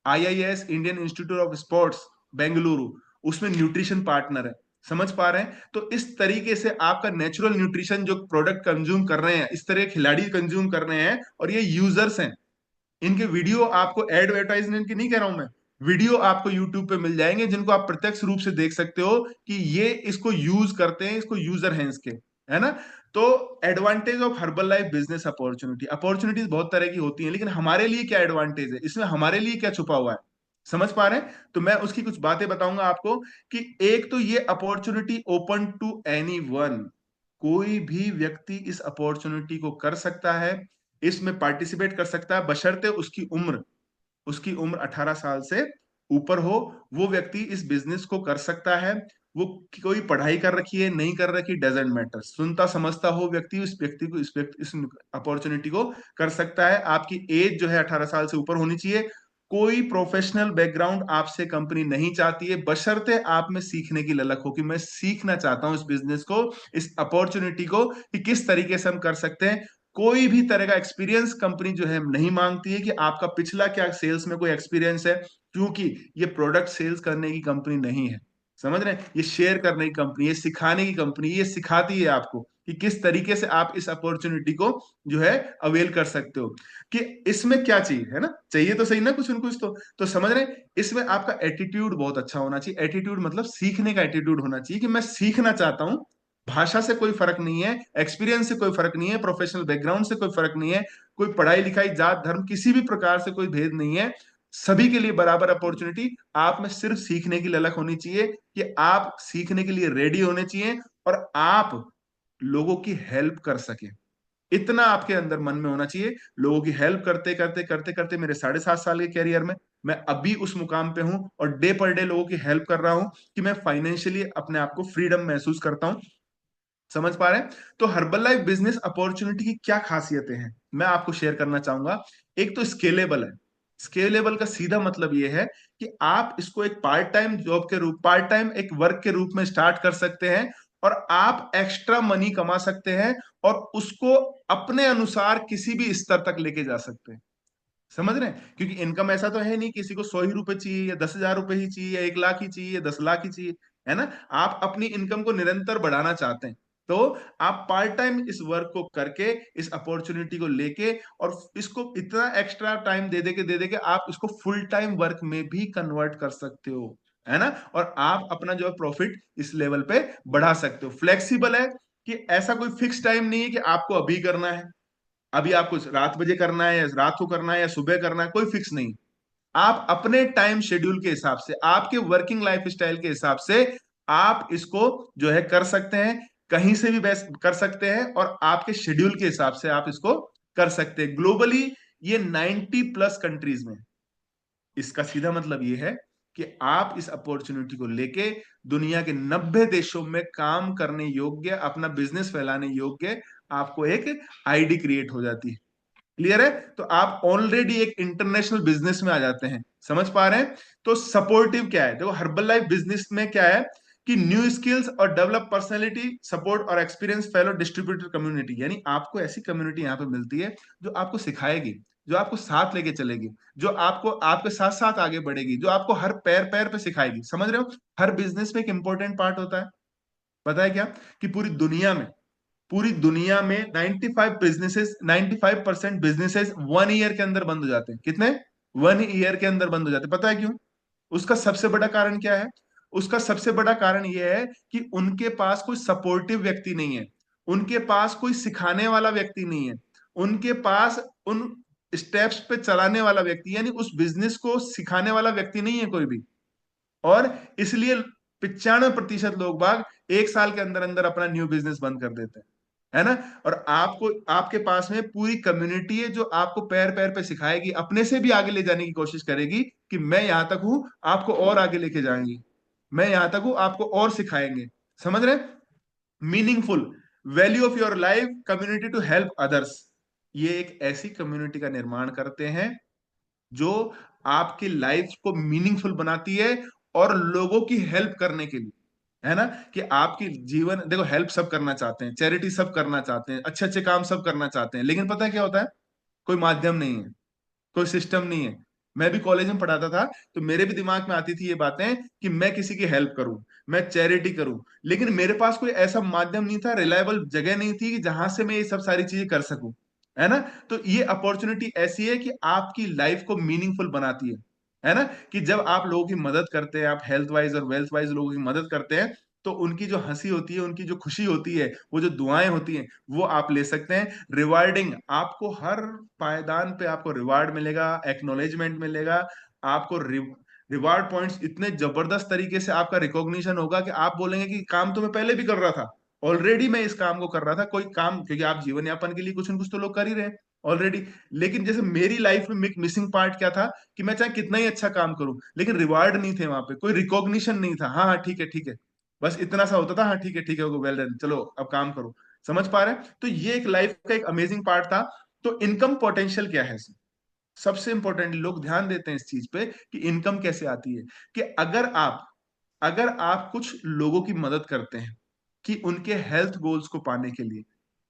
S5: IIS, Indian institute of sports Bengaluru, उसमें न्यूट्रिशन पार्टनर है। समझ पा रहे हैं? तो इस तरीके से आपका नेचुरल न्यूट्रिशन जो प्रोडक्ट कंज्यूम कर रहे हैं, इस तरह के खिलाड़ी कंज्यूम कर रहे हैं, और ये यूजर्स हैं। इनके वीडियो आपको एडवर्टाइजमेंट की नहीं कह रहा हूं मैं, वीडियो आपको यूट्यूब पे मिल जाएंगे जिनको आप प्रत्यक्ष रूप से देख सकते हो कि ये इसको यूज करते हैं, इसको यूजर हैं इसके, है ना। तो advantage of herbal life business opportunity, opportunities बहुत तरह की होती हैं, लेकिन हमारे लिए क्या एडवांटेज है इसमें, हमारे लिए क्या छुपा हुआ है, समझ पा रहे हैं? तो मैं उसकी कुछ बातें बताऊंगा आपको कि एक तो ये opportunity open to anyone, कोई भी व्यक्ति इस अपॉर्चुनिटी को कर सकता है, इसमें पार्टिसिपेट कर सकता है, बशर्ते उसकी उम्र 18 साल से ऊपर हो। वो व्यक्ति इस बिजनेस को कर सकता है। वो कोई पढ़ाई कर रखी है नहीं कर रखी, डजेंट मैटर, सुनता समझता हो व्यक्ति, इस व्यक्ति को इस अपॉर्चुनिटी को कर सकता है। आपकी एज जो है 18 साल से ऊपर होनी चाहिए। कोई प्रोफेशनल बैकग्राउंड आपसे कंपनी नहीं चाहती है, बशर्ते आप में सीखने की ललक हो कि मैं सीखना चाहता हूं इस बिजनेस को, इस अपॉर्चुनिटी को, कि किस तरीके से हम कर सकते हैं। कोई भी तरह का एक्सपीरियंस कंपनी जो है नहीं मांगती है कि आपका पिछला क्या सेल्स में कोई एक्सपीरियंस है, क्योंकि ये प्रोडक्ट सेल्स करने की कंपनी नहीं है, समझ रहे हैं? ये शेयर करने की कंपनी, ये सिखाने की कंपनी, ये सिखाती है आपको कि किस तरीके से आप इस अपॉर्चुनिटी को जो है अवेल कर सकते हो। कि इसमें क्या चाहिए, है ना, चाहिए तो सही ना कुछ न कुछ तो समझ रहे हैं? इसमें आपका एटीट्यूड बहुत अच्छा होना चाहिए। एटीट्यूड मतलब सीखने का एटीट्यूड होना चाहिए कि मैं सीखना चाहता हूं। भाषा से कोई फर्क नहीं है, एक्सपीरियंस से कोई फर्क नहीं है, प्रोफेशनल बैकग्राउंड से कोई फर्क नहीं है, कोई पढ़ाई लिखाई जात धर्म किसी भी प्रकार से कोई भेद नहीं है। सभी के लिए बराबर अपॉर्चुनिटी। आप में सिर्फ सीखने की ललक होनी चाहिए कि आप सीखने के लिए रेडी होने चाहिए और आप लोगों की हेल्प कर सके, इतना आपके अंदर मन में होना चाहिए। लोगों की हेल्प करते करते करते करते मेरे 7.5 साल के कैरियर में मैं अभी उस मुकाम पे हूं और डे पर डे लोगों की हेल्प कर रहा हूं कि मैं फाइनेंशियली अपने आप को फ्रीडम महसूस करता हूं। समझ पा रहे हैं? तो हर्बल लाइफ बिजनेस अपॉर्चुनिटी की क्या खासियतें हैं मैं आपको शेयर करना चाहूंगा। एक तो स्केलेबल है। स्केलेबल का सीधा मतलब यह है कि आप इसको एक पार्ट टाइम जॉब के रूप, पार्ट टाइम एक वर्क के रूप में स्टार्ट कर सकते हैं और आप एक्स्ट्रा मनी कमा सकते हैं और उसको अपने अनुसार किसी भी स्तर तक लेके जा सकते हैं। समझ रहे हैं? क्योंकि इनकम ऐसा तो है नहीं किसी को 100 ही रुपए चाहिए या 10,000 रुपए ही चाहिए या 1 लाख ही चाहिए या 10 लाख ही चाहिए, है ना। आप अपनी इनकम को निरंतर बढ़ाना चाहते हैं तो आप पार्ट टाइम इस वर्क को करके, इस अपॉर्चुनिटी को लेके और इसको इतना एक्स्ट्रा टाइम दे दे के आप इसको फुल टाइम वर्क में भी कन्वर्ट कर सकते हो, है ना। और आप अपना जो है प्रॉफिट इस लेवल पे बढ़ा सकते हो। फ्लेक्सिबल है कि ऐसा कोई फिक्स टाइम नहीं है कि आपको अभी करना है, अभी आपको रात बजे करना है या रात को करना है या सुबह करना है, कोई फिक्स नहीं। आप अपने टाइम शेड्यूल के हिसाब से, आपके वर्किंग लाइफ स्टाइल के हिसाब से आप इसको जो है कर सकते हैं, कहीं से भी बेस्ट कर सकते हैं और आपके शेड्यूल के हिसाब से आप इसको कर सकते हैं। ग्लोबली ये 90+ कंट्रीज में। इसका सीधा मतलब ये है कि आप इस अपॉर्चुनिटी को लेके दुनिया के 90 देशों में काम करने योग्य, अपना बिजनेस फैलाने योग्य आपको एक आईडी क्रिएट हो जाती है। क्लियर है? तो आप ऑलरेडी एक इंटरनेशनल बिजनेस में आ जाते हैं। समझ पा रहे हैं? तो सपोर्टिव क्या है, देखो हर्बल लाइफ बिजनेस में क्या है कि न्यू स्किल्स और डेवलप पर्सनैलिटी सपोर्ट और एक्सपीरियंस फेलो डिस्ट्रीब्यूटर कम्युनिटी, यानी आपको ऐसी कम्युनिटी यहाँ पे मिलती है जो आपको सिखाएगी, जो आपको साथ लेके चलेगी, जो आपको आपके साथ साथ आगे बढ़ेगी, जो आपको हर पैर पैर पे सिखाएगी। समझ रहे हो? हर बिजनेस में एक इंपॉर्टेंट पार्ट होता है, पता है क्या, कि पूरी दुनिया में 95% बिजनेसेस 1 ईयर के अंदर बंद हो जाते हैं। कितने? 1 ईयर के अंदर बंद हो जाते हैं। पता है क्यों? उसका सबसे बड़ा कारण क्या है? उसका सबसे बड़ा कारण यह है कि उनके पास कोई सपोर्टिव व्यक्ति नहीं है, उनके पास कोई सिखाने वाला व्यक्ति नहीं है, उनके पास उन स्टेप्स पे चलाने वाला व्यक्ति, यानी उस बिजनेस को सिखाने वाला व्यक्ति नहीं है कोई भी। और इसलिए 95% लोग बाग 1 साल के अंदर अंदर अपना न्यू बिजनेस बंद कर देते हैं, है ना। और आपको, आपके पास में पूरी कम्युनिटी है जो आपको पैर पैर पे सिखाएगी, अपने से भी आगे ले जाने की कोशिश करेगी कि मैं यहां तक हूं, आपको और आगे लेके जाएंगी, मैं यहां तक हूं, आपको और सिखाएंगे। समझ रहे? Meaningful value of your life community to help others. ये एक ऐसी कम्युनिटी का निर्माण करते हैं जो आपकी लाइफ को मीनिंगफुल बनाती है, और लोगों की हेल्प करने के लिए, है ना, कि आपकी जीवन देखो, हेल्प सब करना चाहते हैं, चैरिटी सब करना चाहते हैं, अच्छे अच्छे काम सब करना चाहते हैं, लेकिन पता है क्या होता है? कोई माध्यम नहीं है, कोई सिस्टम नहीं है। मैं भी कॉलेज में पढ़ाता था, तो मेरे भी दिमाग में आती थी ये बातें कि मैं किसी की हेल्प करूं, मैं चैरिटी करूं, लेकिन मेरे पास कोई ऐसा माध्यम नहीं था, रिलायबल जगह नहीं थी कि जहां से मैं ये सब सारी चीजें कर सकूं, है ना। तो ये अपॉर्चुनिटी ऐसी है कि आपकी लाइफ को मीनिंगफुल बनाती है ना, कि जब आप लोगों की मदद करते हैं, आप हेल्थ वाइज और वेल्थ वाइज लोगों की मदद करते हैं, तो उनकी जो हंसी होती है, उनकी जो खुशी होती है, वो जो दुआएं होती हैं, वो आप ले सकते हैं। रिवार्डिंग, आपको हर पायदान पे आपको रिवार्ड मिलेगा, एक्नॉलेजमेंट मिलेगा, आपको रिवार्ड पॉइंट्स इतने जबरदस्त तरीके से आपका रिकॉग्निशन होगा कि आप बोलेंगे कि काम तो मैं पहले भी कर रहा था, ऑलरेडी मैं इस काम को कर रहा था, कोई काम, क्योंकि आप जीवन यापन के लिए कुछ न कुछ तो लोग कर ही रहे हैं ऑलरेडी। लेकिन जैसे मेरी लाइफ में मिसिंग पार्ट क्या था, कि मैं चाहे कितना ही अच्छा काम करूं, लेकिन रिवार्ड नहीं थे वहां पे, कोई रिकॉग्निशन नहीं था। हाँ हाँ ठीक है ठीक है, बस इतना सा होता था, हाँ ठीक है, वेल डन, चलो अब काम करो। समझ पा रहे हैं? तो ये एक लाइफ का एक अमेजिंग पार्ट था। तो इनकम पोटेंशियल क्या है? सबसे इंपॉर्टेंट, लोग ध्यान देते हैं इस चीज पे कि इनकम कैसे आती है, कि अगर आप कुछ लोगों की मदद करते हैं कि उनके हेल्थ गोल्स को पाने के लिए,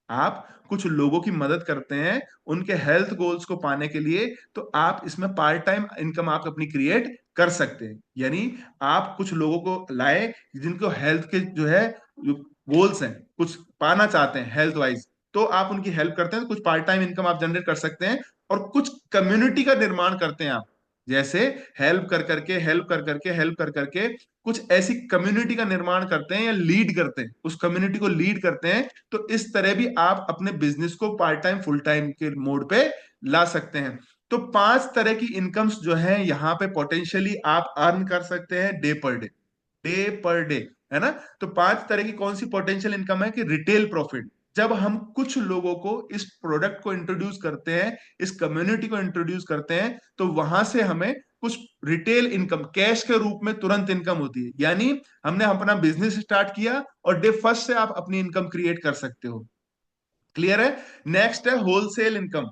S5: आप कुछ लोगों की मदद करते हैं उनके हेल्थ गोल्स को पाने के लिए, तो आप इसमें पार्ट टाइम इनकम आप अपनी क्रिएट कर सकते हैं। यानी आप कुछ लोगों को लाए जिनको हेल्थ के जो है गोल्स हैं, कुछ पाना चाहते हैं हेल्थ वाइज, तो आप उनकी हेल्प करते हैं, तो कुछ पार्ट टाइम इनकम आप जनरेट कर सकते हैं। और कुछ कम्युनिटी का निर्माण करते हैं आप, जैसे हेल्प कर करके कुछ ऐसी कम्युनिटी का निर्माण करते हैं या लीड करते हैं, उस कम्युनिटी को लीड करते हैं। तो इस तरह भी आप अपने बिजनेस को पार्ट टाइम फुल टाइम के मोड पे ला सकते हैं। तो 5 तरह की इनकम्स जो है यहाँ पे पोटेंशियली आप अर्न कर सकते हैं डे पर डे, है ना। तो 5 तरह की कौन सी पोटेंशियल इनकम है? कि रिटेल प्रॉफिट, जब हम कुछ लोगों को इस प्रोडक्ट को इंट्रोड्यूस करते हैं, इस कम्युनिटी को इंट्रोड्यूस करते हैं, तो वहां से हमें कुछ रिटेल इनकम कैश के रूप में तुरंत इनकम होती है। यानी हमने अपना बिजनेस स्टार्ट किया और डे फर्स्ट से आप अपनी इनकम क्रिएट कर सकते हो। क्लियर है? नेक्स्ट है होलसेल इनकम।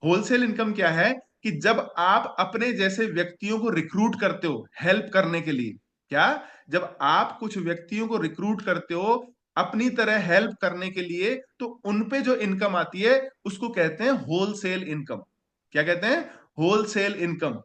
S5: होलसेल इनकम क्या है? कि जब आप अपने जैसे व्यक्तियों को रिक्रूट करते हो हेल्प करने के लिए, क्या, जब आप कुछ व्यक्तियों को रिक्रूट करते हो अपनी तरह हेल्प करने के लिए, तो उनपे जो इनकम आती है उसको कहते हैं होलसेल इनकम। क्या कहते हैं? Wholesale income.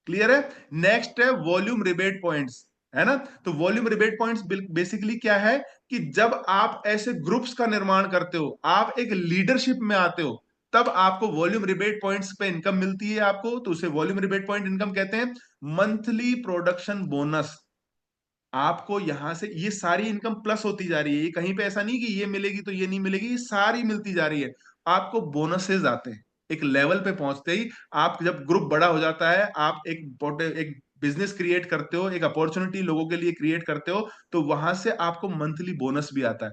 S5: क्लियर है? नेक्स्ट है वॉल्यूम रिबेट पॉइंट्स, है ना। तो वॉल्यूम रिबेट पॉइंट्स बेसिकली क्या है? कि जब आप ऐसे ग्रुप्स का निर्माण करते हो, आप एक लीडरशिप में आते हो, तब आपको वॉल्यूम रिबेट पॉइंट्स पे इनकम मिलती है आपको, तो उसे वॉल्यूम रिबेट पॉइंट इनकम कहते हैं। मंथली प्रोडक्शन बोनस, आपको यहां से ये सारी इनकम प्लस होती जा रही है, ये कहीं पे ऐसा नहीं कि ये मिलेगी तो ये नहीं मिलेगी, ये सारी मिलती जा रही है। आपको बोनसेस आते हैं एक लेवल पे पहुंचते ही। आप जब ग्रुप बड़ा हो जाता है, आप एक बिजनेस क्रिएट करते हो, एक अपॉर्चुनिटी लोगों के लिए क्रिएट करते हो, तो वहां से आपको मंथली बोनस भी आता है।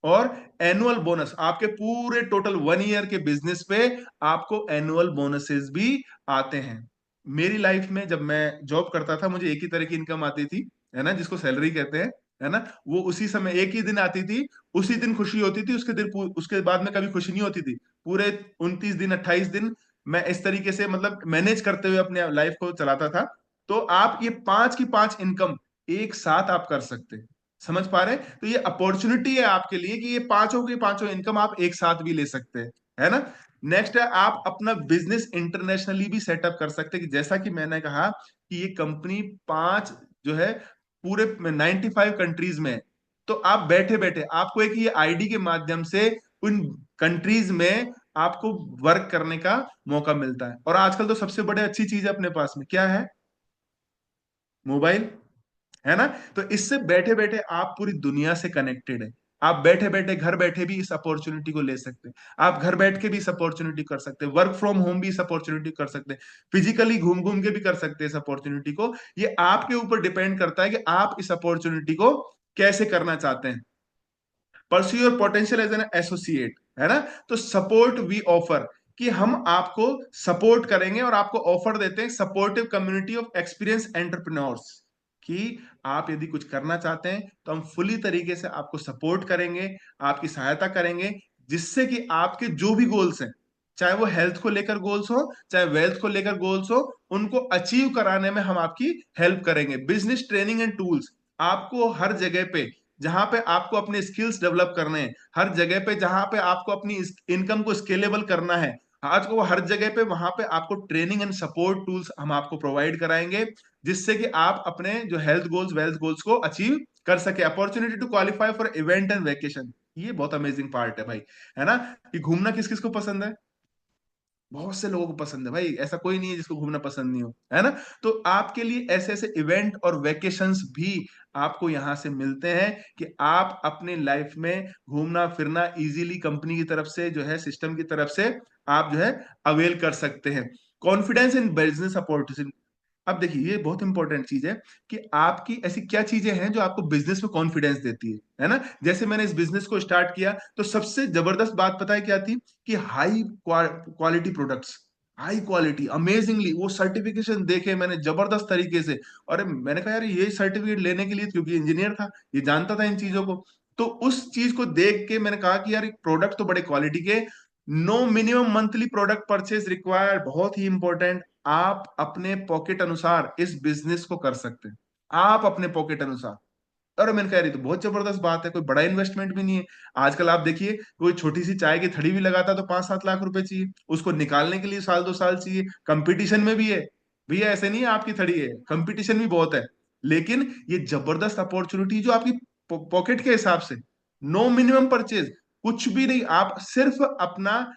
S5: और एनुअल बोनस, आपके पूरे टोटल 1 ईयर के बिजनेस पे आपको एनुअल बोनसेस भी आते हैं। मेरी लाइफ में जब मैं जॉब करता था, मुझे एक ही तरह की इनकम आती थी, है ना, जिसको सैलरी कहते हैं, है ना। वो उसी समय एक ही दिन आती थी, उसी दिन खुशी होती थी, उसके बाद में कभी खुशी नहीं होती थी। पूरे 29 दिन 28 दिन मैं इस तरीके से मतलब मैनेज करते हुए अपने लाइफ को चलाता था। तो आप ये 5 की 5 इनकम एक साथ आप कर सकते हैं। समझ पा रहे हैं? तो ये अपॉर्चुनिटी है आपके लिए कि ये पांचों की पांचों इनकम आप एक साथ भी ले सकते हैं, है ना। नेक्स्ट है आप अपना बिजनेस इंटरनेशनली भी सेटअप कर सकते हैं, कि जैसा कि मैंने कहा कि ये कंपनी 5 जो है पूरे 95 कंट्रीज में है। तो आप बैठे बैठे आपको एक ये आईडी के माध्यम से उन कंट्रीज में आपको वर्क करने का मौका मिलता है। और आजकल तो सबसे बड़े अच्छी चीज है अपने पास में, क्या है? मोबाइल, है ना। तो इससे बैठे बैठे आप पूरी दुनिया से कनेक्टेड है। आप बैठे बैठे घर बैठे भी इस अपॉर्चुनिटी को ले सकते हैं। आप घर बैठ के भी इस अपॉर्चुनिटी कर सकते हैं, वर्क फ्रॉम होम भी इस अपॉर्चुनिटी कर सकते हैं, फिजिकली घूम घूम के भी कर सकते हैं इस अपॉर्चुनिटी को। ये आपके ऊपर डिपेंड करता है कि आप इस अपॉर्चुनिटी को कैसे करना चाहते हैं। Pursue your potential as an associate, है ना। तो सपोर्ट वी ऑफर, कि हम आपको सपोर्ट करेंगे और आपको ऑफर देते हैं supportive community of experience entrepreneurs, कि आप यदि कुछ करना चाहते हैं तो हम फुली तरीके से आपको सपोर्ट करेंगे, आपकी सहायता करेंगे, जिससे कि आपके जो भी गोल्स हैं चाहे वो हेल्थ को लेकर गोल्स हो, चाहे वेल्थ को लेकर गोल्स हो, उनको अचीव कराने में हम आपकी हेल्प करेंगे। बिजनेस ट्रेनिंग एंड टूल्स, आपको हर जगह पे जहां पे आपको अपने स्किल्स डेवलप करने हैं, हर जगह पे जहां पे आपको अपनी इनकम को स्केलेबल करना है, आज को हर जगह पे वहां पे आपको ट्रेनिंग एंड सपोर्ट टूल्स हम आपको प्रोवाइड कराएंगे, जिससे कि आप अपने जो हेल्थ गोल्स वेल्थ गोल्स को अचीव कर सके। Opportunity to qualify for event and vacation, ये बहुत अमेजिंग पार्ट है भाई, है ना, कि घूमना किस किस को पसंद है, बहुत से लोगों को पसंद है भाई, ऐसा कोई नहीं है जिसको घूमना पसंद नहीं हो, है ना। तो आपके लिए ऐसे ऐसे इवेंट और वेकेशंस भी आपको यहां से मिलते हैं कि आप अपनी लाइफ में घूमना फिरना इजीली कंपनी की तरफ से जो है, सिस्टम की तरफ से आप जो है अवेल कर सकते हैं। कॉन्फिडेंस इन बिजनेस अपॉर्चुनिटी, अब देखिए ये बहुत इंपॉर्टेंट चीज है कि आपकी ऐसी क्या चीजें हैं जो आपको बिजनेस में कॉन्फिडेंस देती है ना। जैसे मैंने इस बिजनेस को स्टार्ट किया तो सबसे जबरदस्त बात पता है क्या थी, कि high quality products, high quality amazingly, वो सर्टिफिकेशन देखे मैंने जबरदस्त तरीके से। और मैंने कहा यार ये सर्टिफिकेट लेने के लिए, क्योंकि इंजीनियर था, ये जानता था इन चीजों को, तो उस चीज को देख के मैंने कहा कि यार प्रोडक्ट तो बड़े क्वालिटी के। No minimum monthly product purchase required, बहुत ही इंपॉर्टेंट, आप अपने पॉकेट अनुसार इस बिजनेस को कर सकते हैं, आप अपने पॉकेट अनुसार। अरे मैंने कह रही तो बहुत जबरदस्त बात है, कोई बड़ा इन्वेस्टमेंट भी नहीं है। आजकल आप देखिए कोई छोटी सी चाय की थड़ी भी लगाता तो 5-7 लाख रुपए चाहिए, उसको निकालने के लिए 1-2 साल चाहिए, कंपटीशन में भी है भैया, ऐसे नहीं है आपकी थड़ी है, कंपटीशन भी बहुत है। लेकिन ये जबरदस्त अपॉर्चुनिटी जो आपकी पॉकेट के हिसाब से, नो मिनिमम परचेज, कुछ भी नहीं, आप सिर्फ अपना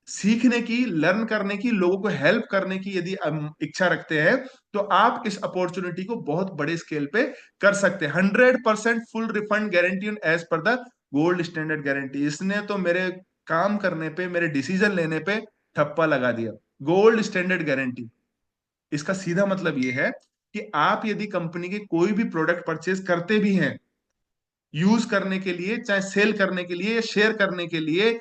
S5: सीखने की, लर्न करने की, लोगों को हेल्प करने की यदि इच्छा रखते हैं, तो आप इस अपॉर्चुनिटी को बहुत बड़े स्केल पे कर सकते हैं। 100% full refund guarantee as per the gold standard guarantee, इसने तो मेरे काम करने पे, मेरे डिसीजन लेने पे ठप्पा लगा दिया। गोल्ड स्टैंडर्ड गारंटी, इसका सीधा मतलब ये है कि आप यदि कंपनी के कोई भी प्रोडक्ट परचेज करते भी हैं, यूज करने के लिए, चाहे सेल करने के लिए, शेयर करने के लिए,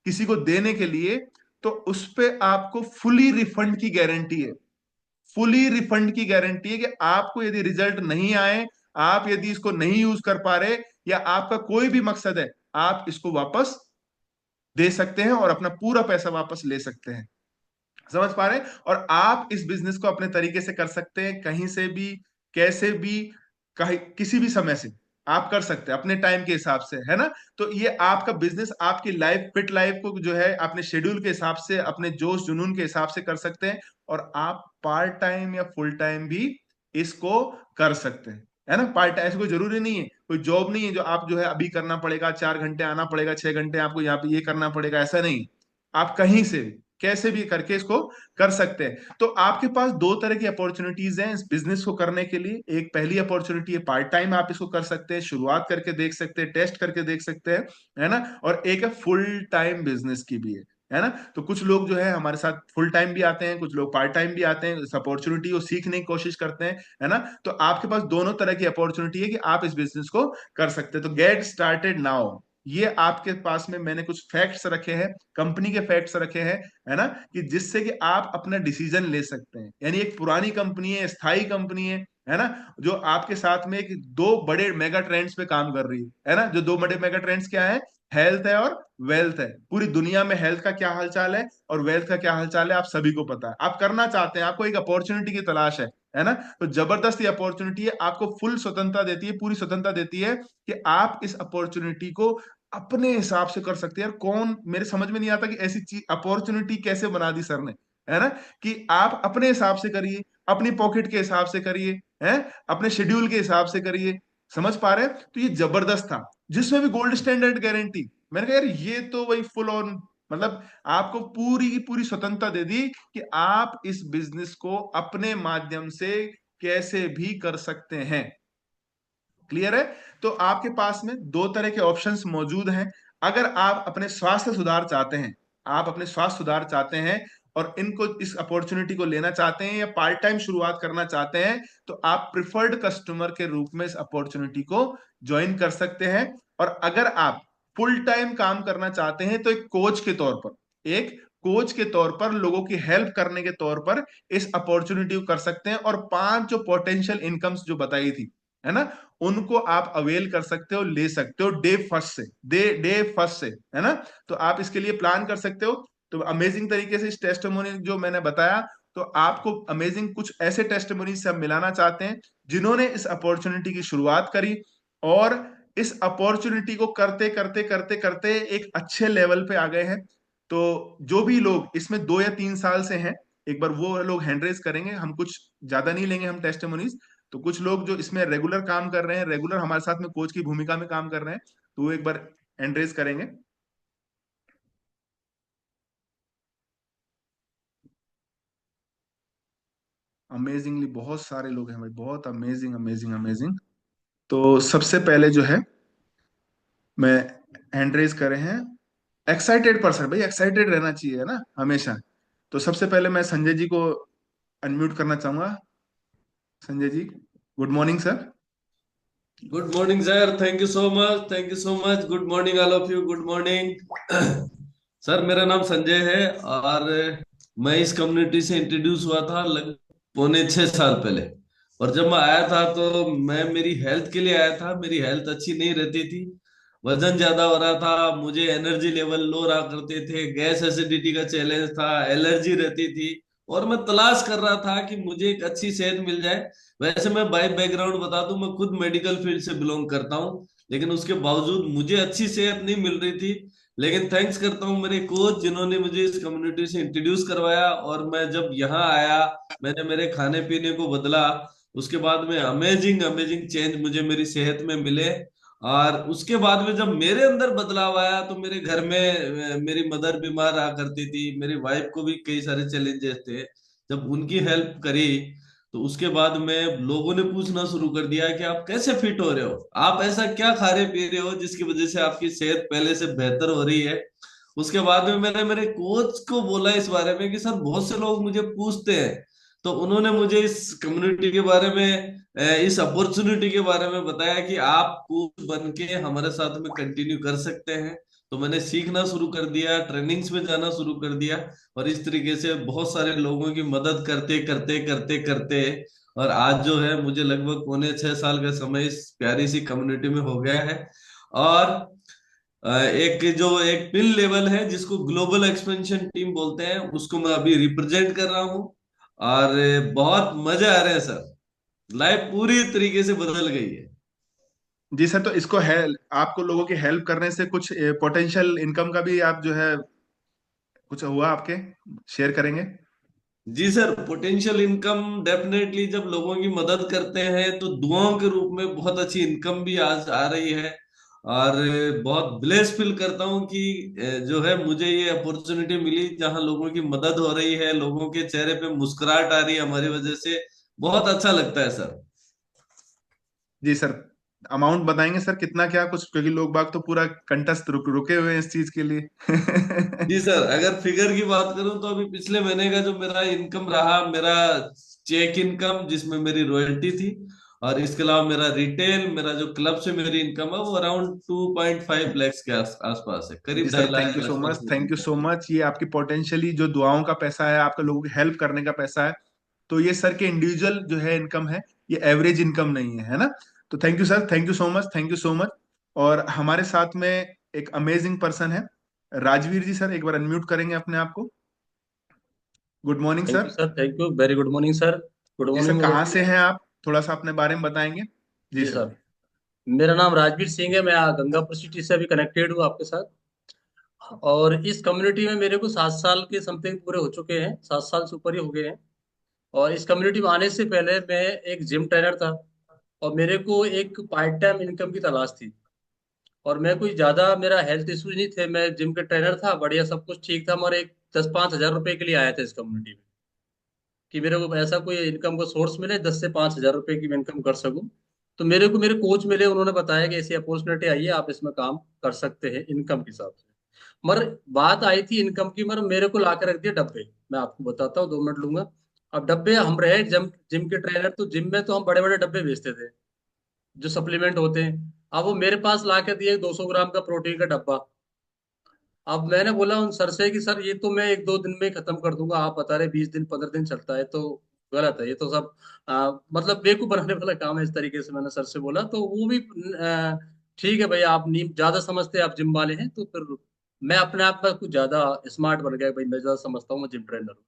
S5: किसी को देने के लिए, तो उस पे आपको फुली रिफंड की गारंटी है। फुली रिफंड की गारंटी है कि आपको यदि रिजल्ट नहीं आए, आप यदि इसको नहीं यूज कर पा रहे, या आपका कोई भी मकसद है, आप इसको वापस दे सकते हैं और अपना पूरा पैसा वापस ले सकते हैं। समझ पा रहे हैं? और आप इस बिजनेस को अपने तरीके से कर सकते हैं, कहीं से भी, कैसे भी, कहीं किसी भी समय से आप कर सकते हैं, अपने टाइम के हिसाब से, है ना। तो ये आपका बिजनेस आपकी लाइफ, फिट लाइफ को जो है अपने शेड्यूल के हिसाब से, अपने जोश जुनून के हिसाब से कर सकते हैं। और आप पार्ट टाइम या फुल टाइम भी इसको कर सकते हैं, है ना। पार्ट टाइम ऐसे कोई जरूरी नहीं है, कोई जॉब नहीं है जो आप जो है अभी करना पड़ेगा, 4 घंटे आना पड़ेगा, 6 घंटे आपको यहाँ पे ये करना पड़ेगा, ऐसा नहीं। आप कहीं से भी, कैसे भी करके इसको कर सकते हैं। तो आपके पास दो तरह की अपॉर्चुनिटीज हैं इस बिजनेस को करने के लिए। एक पहली अपॉर्चुनिटी है पार्ट टाइम, आप इसको कर सकते हैं, शुरुआत करके देख सकते हैं, टेस्ट करके देख सकते हैं, है ना। और एक है फुल टाइम बिजनेस की भी है ना। तो कुछ लोग जो है हमारे साथ फुल टाइम भी आते हैं, कुछ लोग पार्ट टाइम भी आते हैं, इस अपॉर्चुनिटी को सीखने की कोशिश करते हैं, है ना। तो आपके पास दोनों तरह की अपॉर्चुनिटी है कि आप इस बिजनेस को कर सकते हैं। तो गेट स्टार्टेड नाउ, ये आपके पास में मैंने कुछ फैक्ट्स रखे हैं, कंपनी के फैक्ट्स रखे हैं, है ना, कि जिससे कि आप अपना डिसीजन ले सकते हैं। यानी एक पुरानी कंपनी है, स्थायी कंपनी है ना, जो आपके साथ में एक दो बड़े मेगा ट्रेंड्स पे काम कर रही है ना। जो दो बड़े मेगा ट्रेंड्स क्या है, हेल्थ है और वेल्थ है। पूरी दुनिया में हेल्थ का क्या हालचाल है और वेल्थ का क्या हालचाल है, आप सभी को पता है। आप करना चाहते हैं, आपको एक अपॉर्चुनिटी की तलाश है ना। तो जबरदस्त ये अपॉर्चुनिटी है, आपको फुल स्वतंत्रता देती है, पूरी स्वतंत्रता देती है कि आप इस अपॉर्चुनिटी को अपने हिसाब से कर सकते हैं। यार कौन, मेरे समझ में नहीं आता कि ऐसी चीज, अपॉर्चुनिटी कैसे बना दी सर ने, है ना, कि आप अपने हिसाब से करिए, अपनी पॉकेट के हिसाब से करिए, हैं, अपने शेड्यूल के हिसाब से करिए। समझ पा रहे हैं? तो ये जबरदस्त था, जिसमें भी गोल्ड स्टैंडर्ड गारंटी। मैंने कहा यार ये तो वही फुल ऑन, मतलब आपको पूरी की पूरी स्वतंत्रता दे दी कि आप इस बिजनेस को अपने माध्यम से कैसे भी कर सकते हैं। क्लियर है? तो आपके पास में दो तरह के ऑप्शंस मौजूद हैं। अगर आप अपने स्वास्थ्य सुधार चाहते हैं, आप अपने स्वास्थ्य सुधार चाहते हैं और इनको, इस अपॉर्चुनिटी को लेना चाहते हैं, या पार्ट टाइम शुरुआत करना चाहते हैं, तो आप प्रिफर्ड कस्टमर के रूप में इस अपॉर्चुनिटी को ज्वाइन कर सकते हैं। और अगर आप फुल टाइम काम करना चाहते हैं, तो एक कोच के तौर पर, एक कोच के तौर पर, लोगों की हेल्प करने के तौर पर इस अपॉर्चुनिटी को कर सकते हैं। और 5 जो पोटेंशियल इनकम्स जो बताई थी, है ना, उनको आप अवेल कर सकते हो, ले सकते हो डे फर्स्ट से, डे फर्स्ट से, है ना। तो आप इसके लिए प्लान कर सकते हो। तो अमेजिंग तरीके से इस टेस्टिमोनी जो मैंने बताया, तो आपको अमेजिंग कुछ ऐसे टेस्टिमोनी से हम मिलाना चाहते हैं जिन्होंने इस अपॉर्चुनिटी की शुरुआत करी और इस अपॉर्चुनिटी को करते करते करते करते एक अच्छे लेवल पे आ गए हैं। तो जो भी लोग इसमें 2 या 3 साल से हैं, एक बार वो लोग हैंड रेज करेंगे, हम कुछ ज्यादा नहीं लेंगे हम टेस्टिमोनीज। तो कुछ लोग जो इसमें रेगुलर काम कर रहे हैं, रेगुलर हमारे साथ में कोच की भूमिका में काम कर रहे हैं, तो वो एक बार हैंड रेज करेंगे। अमेजिंगली बहुत सारे लोग हैं भाई, बहुत अमेजिंग अमेजिंग अमेजिंग। तो सबसे पहले जो है मैं हैंड रेज करे हैं एक्साइटेड पर्सन, भाई एक्साइटेड रहना चाहिए है ना हमेशा। तो सबसे पहले मैं संजय जी को अनम्यूट करना चाहूंगा। Sanjay ji, good morning sir.
S7: Good morning sir, thank you so much, thank you so much. Good morning all of you, good morning. Sir मेरा नाम संजय है और मैं इस कम्युनिटी से इंट्रोड्यूस हुआ था लगभग पौने 6 साल पहले। और जब मैं आया था तो मैं मेरी हेल्थ के लिए आया था। मेरी हेल्थ अच्छी नहीं रहती थी, वजन ज्यादा हो रहा था, मुझे एनर्जी लेवल लो रहा करते थे, गैस एसिडिटी का चैलेंज था, एलर्जी रहती थी। और मैं तलाश कर रहा था कि मुझे एक अच्छी सेहत मिल जाए। वैसे मैं बाय बैकग्राउंड बता दूं, मैं खुद मेडिकल फील्ड से बिलोंग करता हूं, लेकिन उसके बावजूद मुझे अच्छी सेहत नहीं मिल रही थी। लेकिन थैंक्स करता हूं मेरे कोच जिन्होंने मुझे इस कम्युनिटी से इंट्रोड्यूस करवाया। और मैं जब यहाँ आया, मैंने मेरे खाने पीने को बदला। उसके बाद में अमेजिंग अमेजिंग चेंज मुझे मेरी सेहत में मिले। और उसके बाद में जब मेरे अंदर बदलाव आया तो मेरे घर में मेरी मदर बीमार रहा करती थी, मेरी वाइफ को भी कई सारे चैलेंजेस थे। जब उनकी हेल्प करी तो उसके बाद में लोगों ने पूछना शुरू कर दिया कि आप कैसे फिट हो रहे हो, आप ऐसा क्या खा रहे पी रहे हो जिसकी वजह से आपकी सेहत पहले से बेहतर हो रही है। उसके बाद में मैंने मेरे कोच को बोला इस बारे में कि सर बहुत से लोग मुझे पूछते हैं। तो उन्होंने मुझे इस कम्युनिटी के बारे में, इस अपॉर्चुनिटी के बारे में बताया कि आप कोच बन के हमारे साथ में कंटिन्यू कर सकते हैं। तो मैंने सीखना शुरू कर दिया, ट्रेनिंग्स में जाना शुरू कर दिया। और इस तरीके से बहुत सारे लोगों की मदद करते करते करते करते और आज जो है मुझे लगभग पौने 6 साल का समय इस प्यारी सी कम्युनिटी में हो गया है। और एक जो एक पिन लेवल है जिसको ग्लोबल एक्सपेंशन टीम बोलते हैं, उसको मैं अभी रिप्रेजेंट कर रहा हूँ। और बहुत मजा आ रहा है सर, लाइफ पूरी तरीके से बदल गई है।
S5: जी सर, तो इसको हेल्प, आपको लोगों की हेल्प करने से कुछ पोटेंशियल इनकम का भी आप जो है कुछ हुआ आपके, शेयर करेंगे?
S7: जी सर, पोटेंशियल इनकम डेफिनेटली जब लोगों की मदद करते हैं तो दुआओं के रूप में बहुत अच्छी इनकम भी आज आ रही है। और बहुत ब्लेस फील करता हूँ कि जो है मुझे ये अपॉर्चुनिटी मिली जहाँ लोगों की मदद हो रही है, लोगों के चेहरे पे मुस्कुराहट आ रही है हमारी वजह से। बहुत अच्छा लगता है सर।
S5: जी सर, अमाउंट बताएंगे सर कितना क्या कुछ, क्योंकि लोग बाग तो पूरा कंटस्ट रुके हुए हैं इस चीज के लिए।
S7: जी सर, अगर फिगर की बात करूं तो अभी पिछले महीने का जो मेरा इनकम रहा, मेरा चेक इनकम जिसमें मेरी रॉयल्टी थी, और इसके अलावा मेरा रिटेल, मेरा जो क्लब से मेरी इनकम है वो अराउंड 2.5 लाख के आसपास है,
S5: जी
S7: करीब
S5: सर,
S7: 2.5 लाख
S5: थैंक यू
S7: के
S5: सो
S7: आसपास
S5: मच,
S7: मेरी
S5: thank you
S7: income
S5: so much. ये आपकी पोटेंशियली जो दुआओं का पैसा है, आपका लोगों की हेल्प करने का पैसा है। तो ये सर के इंडिविजुअल जो है इनकम है, ये एवरेज इनकम नहीं है ना। तो thank you sir, thank you so much, thank you so much. और हमारे साथ में एक अमेजिंग पर्सन है राजवीर जी। सर एक बार अनम्यूट करेंगे अपने आप को। Good morning
S8: thank you
S5: sir.
S8: Sir, thank you, very good morning sir. Good
S5: जी सर,
S8: मॉर्निंग
S5: कहाँ से
S8: एवरीवन।
S5: हैं आप, थोड़ा सा अपने बारे में बताएंगे? जी
S8: जी
S5: सर।
S8: सर, मेरा नाम राजवीर सिंह है। मैं गंगापुर सिटी से अभी कनेक्टेड हूँ आपके साथ। और इस कम्युनिटी में मेरे को 7 साल के समथिंग पूरे हो चुके हैं, 7 साल से ऊपर ही हो गए हैं। और इस कम्युनिटी में आने से पहले मैं एक जिम ट्रेनर था और मेरे को एक पार्ट टाइम इनकम की तलाश थी। और मैं कोई ज्यादा, मेरा हेल्थ इश्यूज नहीं थे, मैं जिम का ट्रेनर था, बढ़िया सब कुछ ठीक था। और एक 10-5 हज़ार रुपए के लिए आया था इस कम्युनिटी में कि मेरे को ऐसा कोई इनकम का सोर्स मिले, 10 से 5 हज़ार रुपए की मैं इनकम कर सकूं। तो मेरे को मेरे कोच मिले, उन्होंने बताया कि ऐसी अपॉर्चुनिटी आई है, आप इसमें काम कर सकते हैं इनकम के हिसाब से। मगर बात आई थी इनकम की, मगर मेरे को ला के रख दिया डब्बे। मैं आपको बताता हूँ, 2 मिनट लूंगा। अब डब्बे, हम रहे जिम जिम के ट्रेनर, तो जिम में तो हम बड़े बड़े डब्बे बेचते थे जो सप्लीमेंट होते हैं। अब वो मेरे पास ला के दिए 200 ग्राम का प्रोटीन का डब्बा। अब मैंने बोला उन सर से कि सर ये तो मैं 1-2 दिन में ही खत्म कर दूंगा, आप बता रहे 20 दिन 15 दिन चलता है, तो गलत है ये तो सब। मतलब बेवकूफ बनाने वाला काम है। इस तरीके से मैंने सर से बोला, तो वो भी ठीक है भाई, आप नहीं ज्यादा समझते, आप जिम वाले हैं तो फिर मैं अपने आप में कुछ ज्यादा स्मार्ट बन गया, भाई मैं ज्यादा समझता हूँ, मैं जिम ट्रेनर हूँ।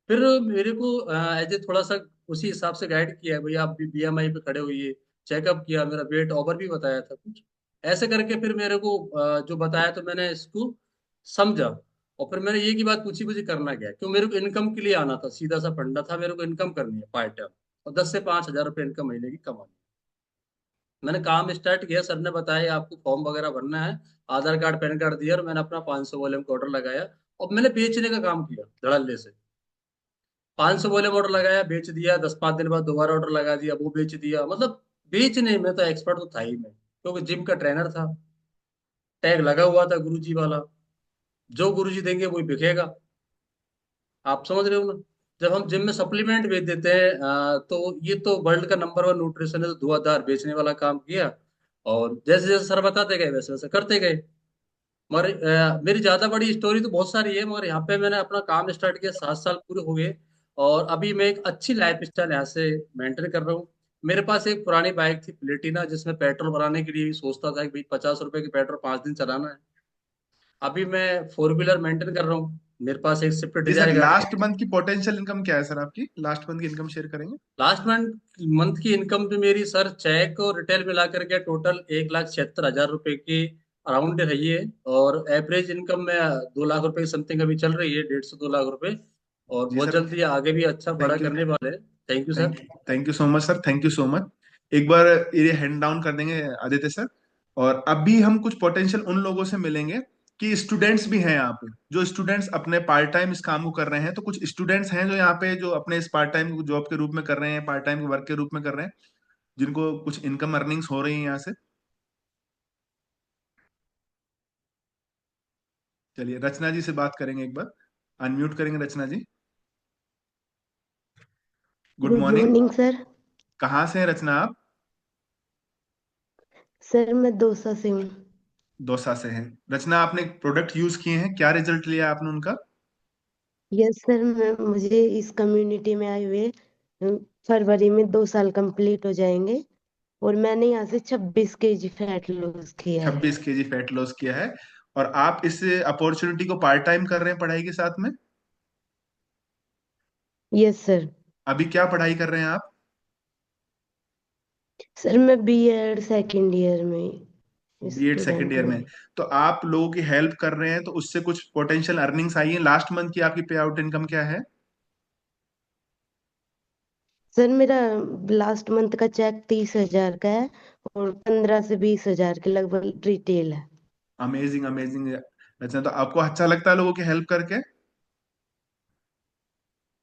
S8: फिर मेरे को एज ए थोड़ा सा उसी हिसाब से गाइड किया, भाई आप भी बीएमआई पे खड़े हुई, चेकअप किया, मेरा वेट ओवर भी बताया था कुछ ऐसे करके। फिर मेरे को जो बताया तो मैंने इसको समझा, और फिर मैंने ये की बात पूछी, मुझे करना क्या है, क्यों मेरे को इनकम के लिए आना था, सीधा सा फंडा था, मेरे को इनकम करनी है पार्ट टाइम, और 10 से 5 हजार रुपये इनकम महीने की कमानी है। मैंने काम स्टार्ट किया, सर ने बताया आपको फॉर्म वगैरह भरना है, आधार कार्ड पैन कार्ड दिया, और मैंने अपना 500 वॉल्यूम का ऑर्डर लगाया, और मैंने बेचने का काम किया धड़ल्ले से। 500 वॉल्यूम ऑर्डर लगाया, बेच दिया, 10 5 दिन बाद दोबारा ऑर्डर लगा दिया, वो बेच दिया। मतलब बेचने में तो एक्सपर्ट तो था ही मैं, क्योंकि जिम का ट्रेनर था, टैग लगा हुआ था गुरुजी वाला, जो गुरुजी देंगे वही बिकेगा। आप समझ रहे हो ना। जब हम जिम में सप्लीमेंट बेच देते हैं, तो ये तो वर्ल्ड का नंबर 1 न्यूट्रिशन है, तो धुआंधार बेचने वाला काम किया, और जैसे जैसे सर बताते गए वैसे वैसे करते गए। मगर मेरी ज्यादा बड़ी स्टोरी तो बहुत सारी है, मगर यहाँ पे मैंने अपना काम स्टार्ट किया, 7 साल पूरे हो गए, और अभी मैं एक अच्छी लाइफ स्टाइल यहाँ से मेंटेन कर रहा हूँ। मेरे पास एक पुरानी बाइक थी प्लेटिना, जिसमें पेट्रोल भराने के लिए भी सोचता था कि भाई 50 रुपए की पेट्रोल 5 दिन चलाना है। अभी मैं 4 व्हीलर मेंटेन कर रहा हूँ, मेरे पास एक स्विफ्ट
S5: जी सर,
S8: डिजायर गाड़ी है।
S5: लास्ट मंथ की पोटेंशियल इनकम क्या है सर? आपकी लास्ट मंथ की इनकम शेयर करेंगे?
S8: लास्ट मंथ मंथ की इनकम भी मेरी सर, चेक और रिटेल मिला करके टोटल 1,76,000 रुपए की अराउंड रही है, और एवरेज इनकम में 2 लाख रुपए की समथिंग अभी चल रही है, 150 से 2 लाख रुपए, और
S5: जी
S8: बहुत
S5: सर,
S8: जल्दी आगे भी अच्छा बड़ा
S5: थैंक यू।
S8: करने वाले हैं। Thank you
S5: thank
S8: sir.
S5: Thank you so much sir, thank you so much. एक बार ये हैंड डाउन कर देंगे आदित्य सर। और अभी हम कुछ पोटेंशियल उन लोगों से मिलेंगे कि स्टूडेंट्स भी हैं यहाँ पे, जो स्टूडेंट्स अपने पार्ट टाइम इस काम को कर रहे हैं। तो कुछ स्टूडेंट्स हैं जो यहाँ पे जो अपने इस पार्ट टाइम जॉब के रूप में कर रहे हैं, पार्ट टाइम वर्क के रूप में कर रहे हैं, जिनको कुछ इनकम अर्निंग्स हो रही है यहाँ से। चलिए रचना जी से बात करेंगे एक बार, अनम्यूट करेंगे Rachna ji. Good
S9: good
S5: morning.
S9: Morning sir.
S5: कहाँ से हैं रचना आप?
S9: सर मैं दौसा से हूँ।
S5: दौसा से हैं। रचना, आपने प्रोडक्ट यूज किए हैं, क्या रिजल्ट लिया आपने उनका?
S9: यस सर, मैं मुझे इस कम्युनिटी में आए हुए फरवरी में 2 साल कंप्लीट हो जाएंगे, और मैंने यहाँ से 26 kg फैट लॉस किया है।
S5: 26 kg फैट लॉस किया है। और आप इस अपॉर्चुनिटी को पार्ट टाइम कर रहे हैं पढ़ाई के साथ में?
S9: Yes sir.
S5: अभी क्या पढ़ाई कर रहे हैं आप?
S9: सर मैं बीएड सेकेंड ईयर में
S5: बीएड सेकेंड
S9: स्टूडेंट
S5: ईयर
S9: हूँ।
S5: में। तो आप लोगों की हेल्प कर रहे हैं, तो उससे कुछ पोटेंशियल अर्निंग्स आई है। लास्ट मंथ की आपकी पे आउट इनकम क्या है?
S9: सर मेरा लास्ट मंथ का चेक 30 हजार का है, और 15 से 20 हजार के लगभग रिटेल है।
S5: Amazing amazing. अच्छा, तो आपको अच्छा लगता है लोगों की हेल्प करके?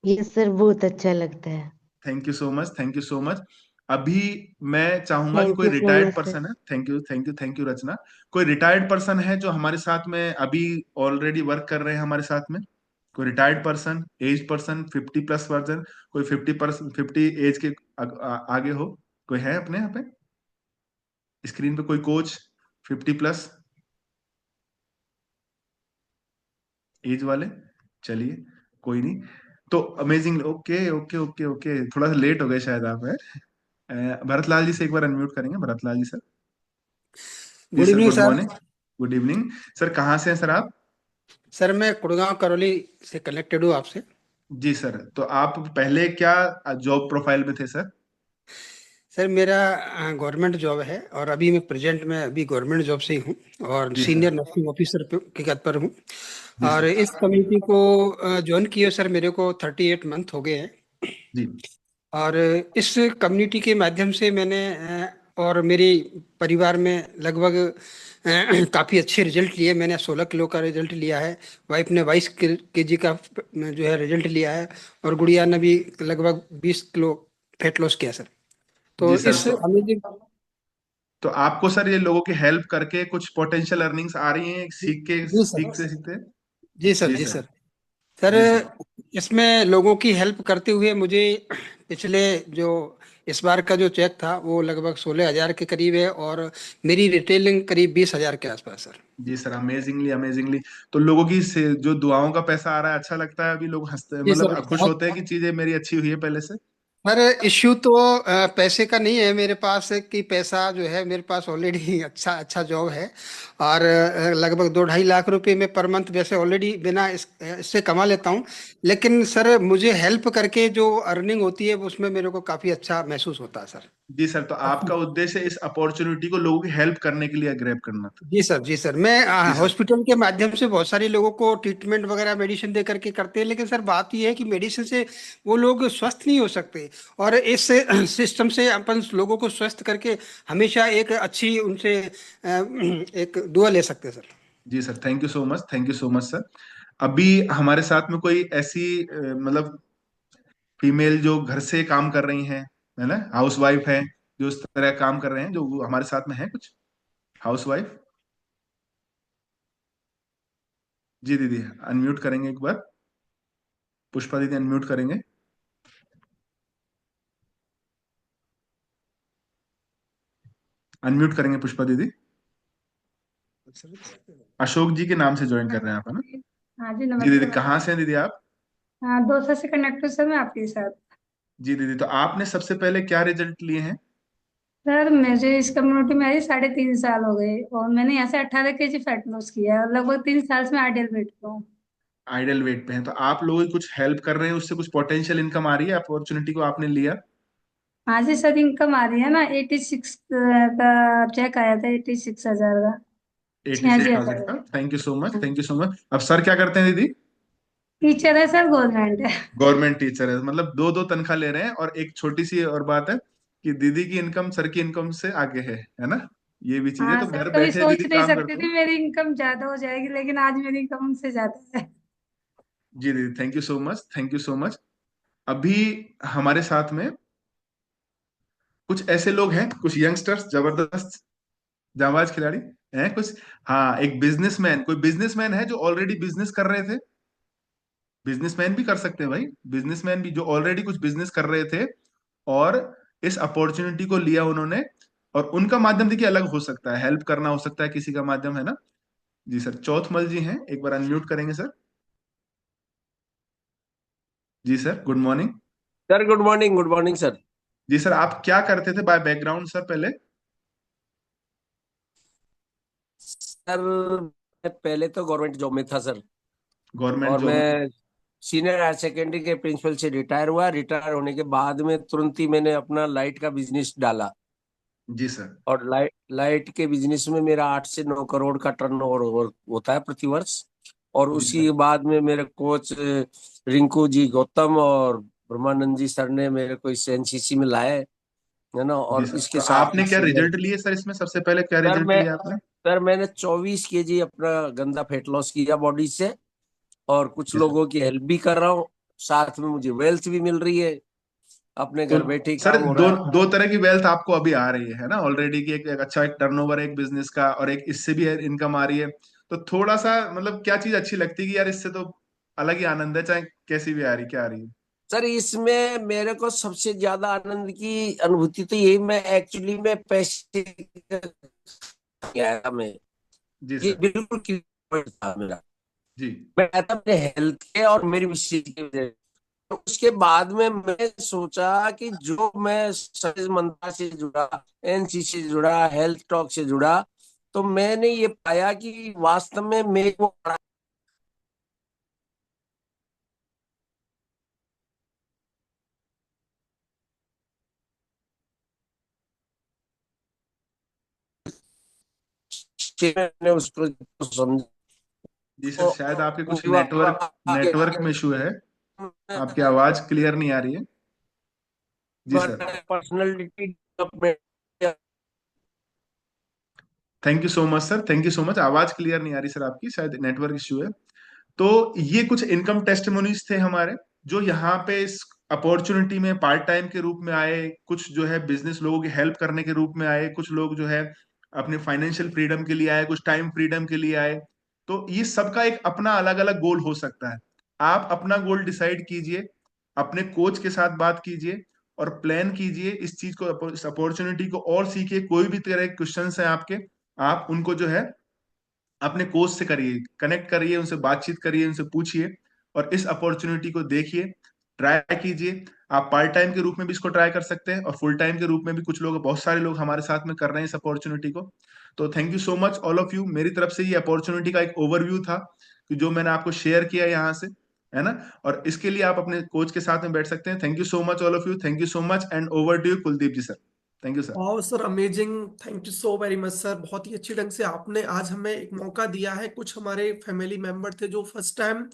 S9: यस सर, बहुत अच्छा लगता है।
S5: Thank you so much, thank you so much. अभी मैं चाहूंगा कि
S9: थैंक
S5: कोई
S9: you so
S5: retired
S9: much sir.
S5: Person है, thank you thank you thank you Rachna. कोई रिटायर्ड पर्सन है जो हमारे साथ में अभी ऑलरेडी वर्क कर रहे हैं हमारे साथ में? कोई retired person, aged person, 50+ person, कोई 50%, 50 एज के आगे हो, कोई है अपने यहाँ पे स्क्रीन पे? कोई कोच 50+ एज वाले? चलिए, कोई नहीं। तो amazing, okay okay okay okay, थोड़ा सा लेट हो गए शायद आप, है। भरत लाल जी से एक बार अनम्यूट करेंगे, भरत लाल जी सर। जी
S10: good
S5: sir,
S10: evening
S5: good
S10: sir.
S5: Morning. Good evening. Sir कहाँ से हैं सर आप?
S10: सर मैं कुड़गांव करौली से कनेक्टेड हूँ आपसे।
S5: जी सर, तो आप पहले क्या जॉब प्रोफाइल में थे सर?
S10: सर मेरा गवर्नमेंट जॉब है, और अभी मैं प्रेजेंट में अभी गवर्नमेंट जॉब से ही हूँ, और
S5: जी
S10: सीनियर
S5: सर।
S10: नर्सिंग ऑफिसर के पद पर हूँ।
S5: जी
S10: और
S5: सर।
S10: इस कम्युनिटी को ज्वाइन किए सर मेरे को 38 मंथ हो गए हैं।
S5: जी
S10: और इस कम्युनिटी के माध्यम से मैंने और मेरे परिवार में लगभग काफ़ी अच्छे रिजल्ट लिए। मैंने 16 किलो का रिजल्ट लिया है, वाइफ ने 22 kg का जो है रिजल्ट लिया है, और गुड़िया ने भी लगभग 20 किलो फैट लॉस किया सर।
S5: जी
S10: तो
S5: सर।
S10: इस अमेजिंग।
S5: तो आपको सर ये लोगों की हेल्प करके कुछ पोटेंशियल अर्निंग्स आ रही हैं, सीख के,
S10: जी सर।
S5: सीख से सीखते?
S10: जी सर।
S5: जी
S10: जी
S5: सर।
S10: सर। सर
S5: जी सर।
S10: इसमें लोगों की हेल्प करते हुए मुझे पिछले जो इस बार का जो चेक था वो लगभग 16 हजार के करीब है, और मेरी रिटेलिंग करीब 20 हजार के आसपास सर।
S5: जी सर, अमेजिंगली अमेजिंगली। तो लोगों की जो दुआओं का पैसा आ रहा है, अच्छा लगता है? अभी लोग हंसते,
S10: जी सर
S5: मतलब खुश
S10: बहुत।
S5: होते हैं कि चीजें मेरी अच्छी हुई है पहले से?
S10: पर इश्यू तो पैसे का नहीं है मेरे पास, कि पैसा जो है मेरे पास ऑलरेडी अच्छा अच्छा जॉब है। और लगभग 2-2.5 लाख रुपए में पर मंथ वैसे ऑलरेडी बिना इससे कमा लेता हूँ। लेकिन सर मुझे हेल्प करके जो अर्निंग होती है उसमें मेरे को काफ़ी अच्छा महसूस होता है सर।
S5: जी सर, तो आपका उद्देश्य इस अपॉर्चुनिटी को लोगों की हेल्प करने के लिए ग्रैब करना था।
S10: जी सर, जी सर। मैं
S5: जी सर।
S10: हॉस्पिटल के माध्यम से बहुत सारे लोगों को ट्रीटमेंट वगैरह मेडिसिन दे करके करते हैं, लेकिन सर बात यह है कि मेडिसिन से वो लोग स्वस्थ नहीं हो सकते। और इस सिस्टम से अपन लोगों को स्वस्थ करके हमेशा एक अच्छी उनसे एक दुआ ले सकते हैं सर।
S5: जी sir, thank you so much, thank you so much sir. अभी हमारे साथ में कोई ऐसी मतलब फीमेल जो घर से काम कर रही हैं, है ना, हाउस वाइफ है, जो इस तरह काम कर रहे हैं, जो हमारे साथ में है कुछ हाउस वाइफ? जी दीदी, अनम्यूट करेंगे एक बार, पुष्पा दीदी अनम्यूट करेंगे। अनम्यूट करेंगे पुष्पा दीदी। अशोक जी के नाम से ज्वाइन कर रहे हैं आप, है ना?
S11: हाँ जी,
S5: जी दीदी,
S11: नमस्ते।
S5: कहाँ से हैं दीदी आप?
S11: हाँ, 200 से कनेक्ट हूँ सर मैं आपके साथ।
S5: जी दीदी, तो आपने सबसे पहले क्या रिजल्ट लिए हैं?
S11: सर मुझे इस कम्युनिटी में आई 3.5 साल हो गए और मैंने यहाँ से 18 kg फैट लॉस किया है और लगभग 3 साल से मैं आइडियल वेट पे हूँ।
S5: आइडल वेट पे हैं, तो आप लोगों की कुछ हेल्प कर रहे हैं, उससे कुछ पोटेंशियल इनकम आ रही है, अपॉर्चुनिटी को आपने लिया?
S11: हाँ जी सर, इनकम आ रही है ना। 86 का चेक आया था, 86,000 का।
S5: एटी
S11: छियासी
S5: सिक्स
S11: हजार
S5: थाउजेंड
S11: का।
S5: का thank you so much, thank you so much. अब सर क्या करते हैं दीदी?
S11: टीचर है सर, गवर्नमेंट है।
S5: गवर्नमेंट टीचर है, मतलब दो दो तनख्वाह ले रहे हैं। और एक छोटी सी और बात है कि दीदी की इनकम सर की इनकम से आगे है ना? ये भी चीज है,
S11: हाँ
S5: तो
S11: सर,
S5: घर
S11: कभी
S5: बैठे
S11: सोच
S5: दीदी
S11: नहीं
S5: काम
S11: सकती
S5: करते हो।
S11: थी मेरी इनकम ज्यादा हो जाएगी, लेकिन आज मेरी इनकम उनसे ज्यादा है।
S5: जी दीदी, thank you so much, thank you so much. अभी हमारे साथ में कुछ ऐसे लोग हैं, कुछ यंगस्टर्स, जबरदस्त जाबाज खिलाड़ी हैं कुछ। हाँ, एक बिजनेसमैन, कोई बिजनेसमैन है जो ऑलरेडी बिजनेस कर रहे थे। बिजनेसमैन भी कर सकते हैं भाई, बिजनेसमैन भी जो ऑलरेडी कुछ बिजनेस कर रहे थे और इस अपॉर्चुनिटी को लिया उन्होंने। और उनका माध्यम देखिए अलग हो सकता है, हेल्प करना हो सकता है किसी का माध्यम, है ना? जी सर, चौथमल जी हैं, एक बार अनम्यूट करेंगे सर। जी sir, good morning.
S12: Sir good morning, good morning sir.
S5: जी सर, आप क्या करते थे बाय बैकग्राउंड सर पहले?
S12: सर मैं पहले तो गवर्नमेंट जॉब में था सर।
S5: गवर्नमेंट
S12: और
S5: जॉब में?
S12: मैं सीनियर हायर सेकेंडरी के प्रिंसिपल से रिटायर हुआ। रिटायर होने के बाद में तुरंत ही मैंने अपना लाइट का बिजनेस डाला।
S5: जी सर।
S12: और लाइट के बिजनेस में मेरा 8 से 9 करोड़ का टर्नओवर होता है प्रति वर्ष। और
S5: जी
S12: उसी
S5: सर।
S12: बाद में मेरे कोच रिंकू जी गौतम और ब्रह्मानंद जी सर ने मेरे को इस एनसीसी में लाए, है ना।
S5: जी
S12: और
S5: सर,
S12: इसके
S5: तो
S12: साथ
S5: आपने क्या
S12: ही
S5: रिजल्ट लिए सर इसमें, सबसे पहले क्या
S12: सर
S5: रिजल्ट
S12: मैं
S5: लिया आपने?
S12: सर मैंने 24 kg अपना गंदा फैट लॉस किया बॉडी से। और कुछ
S5: जी सर।
S12: लोगों की हेल्प भी कर रहा हूँ, साथ में मुझे वेल्थ भी मिल रही है, अपने
S5: तो
S12: घर बैठे ही
S5: सर
S12: काम हो
S5: दो
S12: रहा है।
S5: दो तरह की वेल्थ आपको अभी आ रही है ना ऑलरेडी, की एक अच्छा एक टर्नओवर है एक बिजनेस का, और एक इससे भी इनकम आ रही है। तो थोड़ा सा मतलब क्या चीज अच्छी लगती है कि यार इससे तो अलग ही आनंद है, चाहे कैसी भी आ रही, क्या आ रही है?
S12: सर इसमें मेरे को सबसे ज्यादा आनंद की अनुभूति तो यही, मैं एक्चुअली में पैसे आया मैं,
S5: जी
S12: ये
S5: सर।
S12: बिल्कुल क्लियर था मेरा।
S5: जी।
S12: मैं आया था अपने हेल्थ के और मेरी मिसेज की वजह से। तो उसके बाद में मैं सोचा कि जो मैं सर्विस मंत्रा से जुड़ा, एनसीसी से जुड़ा, हेल्थ टॉक से जुड़ा, तो मैंने ये पाया कि वास्तव में मेरे को मैंने उसको समझा।
S5: जी सर,
S12: तो
S5: शायद आपके कुछ
S12: वो
S5: नेटवर्क
S12: आगे
S5: नेटवर्क में इशू है, आपकी आवाज क्लियर नहीं आ रही है। जी sir.
S12: Personality development.
S5: Thank you so much sir, thank you so much. आवाज क्लियर नहीं आ रही सर आपकी, शायद नेटवर्क इशू है। तो ये कुछ इनकम टेस्टिमोनीज थे हमारे, जो यहाँ पे इस अपॉर्चुनिटी में पार्ट टाइम के रूप में आए, कुछ जो है बिजनेस लोगों की हेल्प करने के रूप में आए, कुछ लोग जो है अपने फाइनेंशियल फ्रीडम के लिए आए, कुछ टाइम फ्रीडम के लिए आए। तो ये सबका एक अपना अलग अलग गोल हो सकता है। आप अपना गोल डिसाइड कीजिए, अपने कोच के साथ बात कीजिए और प्लान कीजिए इस चीज को, इस अपॉर्चुनिटी को, और सीखिए। कोई भी तरह के क्वेश्चन है आपके, आप उनको जो है अपने कोच से करिए, कनेक्ट करिए, उनसे बातचीत करिए, उनसे पूछिए और इस अपॉर्चुनिटी को देखिए, ट्राई कीजिए। आप पार्ट टाइम के रूप में भी इसको ट्राई कर सकते हैं और फुल टाइम के रूप में भी कुछ लोग, बहुत सारे लोग हमारे साथ में कर रहे हैं इस अपॉर्चुनिटी को। तो thank you so much all of you. मेरी तरफ से ये अपॉर्चुनिटी का एक ओवरव्यू था कि जो मैंने आपको शेयर किया यहाँ से, है ना, और इसके लिए आप अपने कोच के साथ में बैठ सकते हैं। Thank you so much all of you, thank you so much, and over to you Kuldeep ji sir. Thank you sir.
S4: वाह sir, amazing, thank you so very much sir. बहुत ही अच्छी ढंग से आपने आज हमें एक मौका दिया है। कुछ हमारे फैमिली मेंबर थे जो फर्स्ट टाइम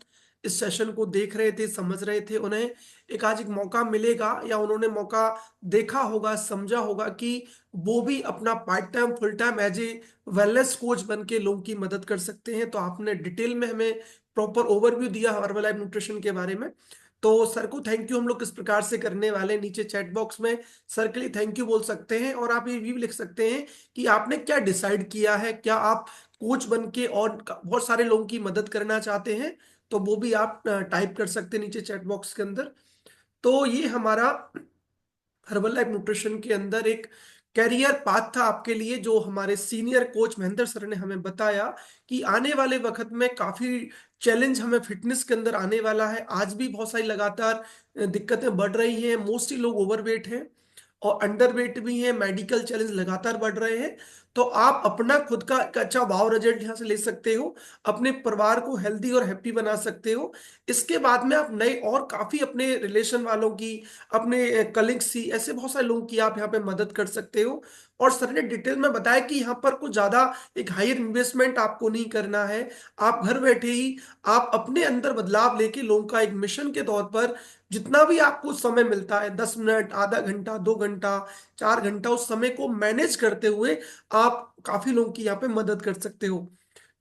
S4: इस सेशन को देख रहे थे, समझ रहे थे, उन्हें एक आज एक मौका मिलेगा, या उन्होंने मौका देखा होगा, समझा होगा कि वो भी अपना part time full time as a wellness coach बन के लोगों की मदद कर सकते हैं। तो आपने डिटेल में हमें प्रॉपर ओवरव्यू दिया हर्बलाइफ न्यूट्रिशन के बारे में। तो सर को थैंक यू हम लोग किस प्रकार से करने वाले, नीचे चैट बॉक्स में सर के लिए थैंक यू बोल सकते हैं, और आप ये भी लिख सकते हैं कि आपने क्या डिसाइड किया है, क्या आप कोच बन के और बहुत सारे लोगों की मदद करना चाहते हैं, तो वो भी आप टाइप कर सकते हैं नीचे चैट बॉक्स के अंदर। तो ये हमारा हर्बलाइफ न्यूट्रिशन के अंदर एक कैरियर पाथ था आपके लिए, जो हमारे सीनियर कोच महेंद्र सर ने हमें बताया कि आने वाले वक्त में काफी चैलेंज हमें फिटनेस के अंदर आने वाला है। आज भी बहुत सारी लगातार दिक्कतें बढ़ रही हैं, मोस्टली लोग ओवरवेट हैं और अंडरवेट भी हैं, मेडिकल चैलेंज लगातार बढ़ रहे हैं। तो आप अपना खुद का एक अच्छा वाव रिजल्ट यहाँ से ले सकते हो, अपने परिवार को हेल्दी और हैप्पी बना सकते हो। इसके बाद में आप नए और काफी अपने रिलेशन वालों की, अपने कलीग्स की, ऐसे बहुत सारे लोगों की आप यहाँ पे मदद कर सकते हो। और सर ने डिटेल में बताया कि यहाँ पर कुछ ज्यादा एक हायर इन्वेस्टमेंट आपको नहीं करना है। आप घर बैठे ही आप अपने अंदर बदलाव लेके लोगों का एक मिशन के तौर पर जितना भी आपको समय मिलता है, 10 मिनट, आधा घंटा, 2 घंटा, 4 घंटा, उस समय को मैनेज करते हुए आप काफी लोगों की यहाँ पे मदद कर सकते हो।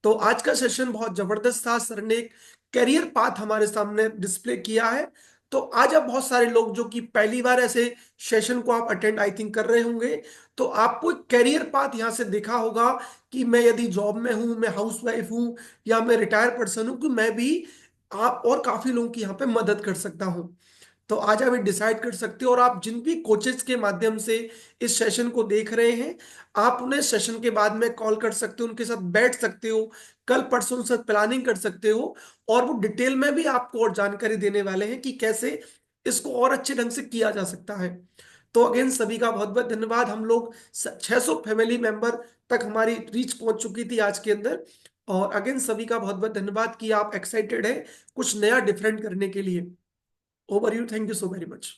S4: तो आज का सेशन बहुत जबरदस्त था। सर ने एक कैरियर पाथ हमारे सामने डिस्प्ले किया है। तो आज आप बहुत सारे लोग जो कि पहली बार ऐसे सेशन को आप अटेंड आई थिंक कर रहे होंगे, तो आपको एक कैरियर पाथ यहाँ से देखा होगा कि मैं यदि जॉब में हूँ, मैं हाउस वाइफ हूँ, या मैं रिटायर्ड पर्सन हूँ, कि मैं भी आप और काफी लोगों की यहाँ पे मदद कर सकता हूँ। तो आज आप डिसाइड कर सकते हो, और आप जिन भी कोचेस के माध्यम से इस सेशन को देख रहे हैं, आप उन्हें सेशन के बाद में कॉल कर सकते हो, उनके साथ बैठ सकते हो, कल परसों उनके साथ प्लानिंग कर सकते हो, और वो डिटेल में भी आपको और जानकारी देने वाले हैं कि कैसे इसको और अच्छे ढंग से किया जा सकता है। तो अगेन सभी का बहुत बहुत धन्यवाद। हम लोग 600 फैमिली मेंबर तक हमारी रीच पहुंच चुकी थी आज के अंदर, और अगेन सभी का बहुत बहुत धन्यवाद कि आप एक्साइटेड है कुछ नया डिफरेंट करने के लिए। Over you, thank you so very much.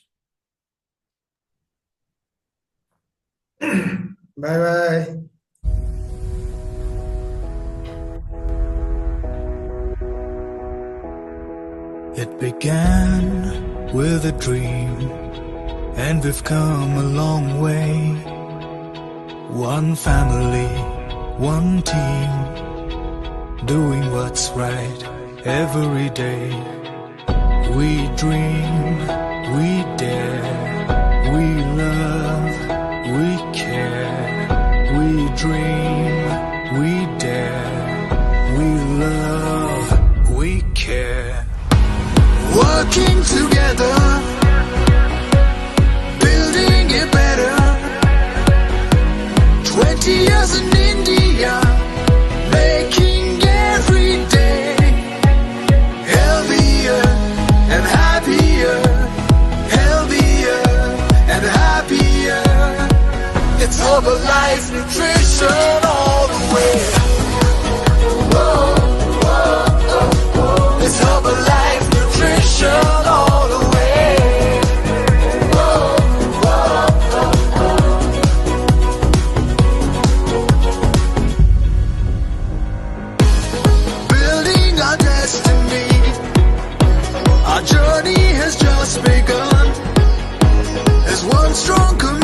S13: Bye bye.
S14: It began with a dream, and we've come a long way. One family, one team, doing what's right every day. We dream, we dare, we love, we care. We dream, we dare, we love, we care. Working together, building it better. 20 years in India, making every day healthier and happier, healthier and happier. It's Herbalife Nutrition all the way. Whoa, whoa, oh, oh. It's Herbalife Nutrition all the way. Whoa, whoa, oh, oh. Building our destiny. Our journey has just begun. As one strong community.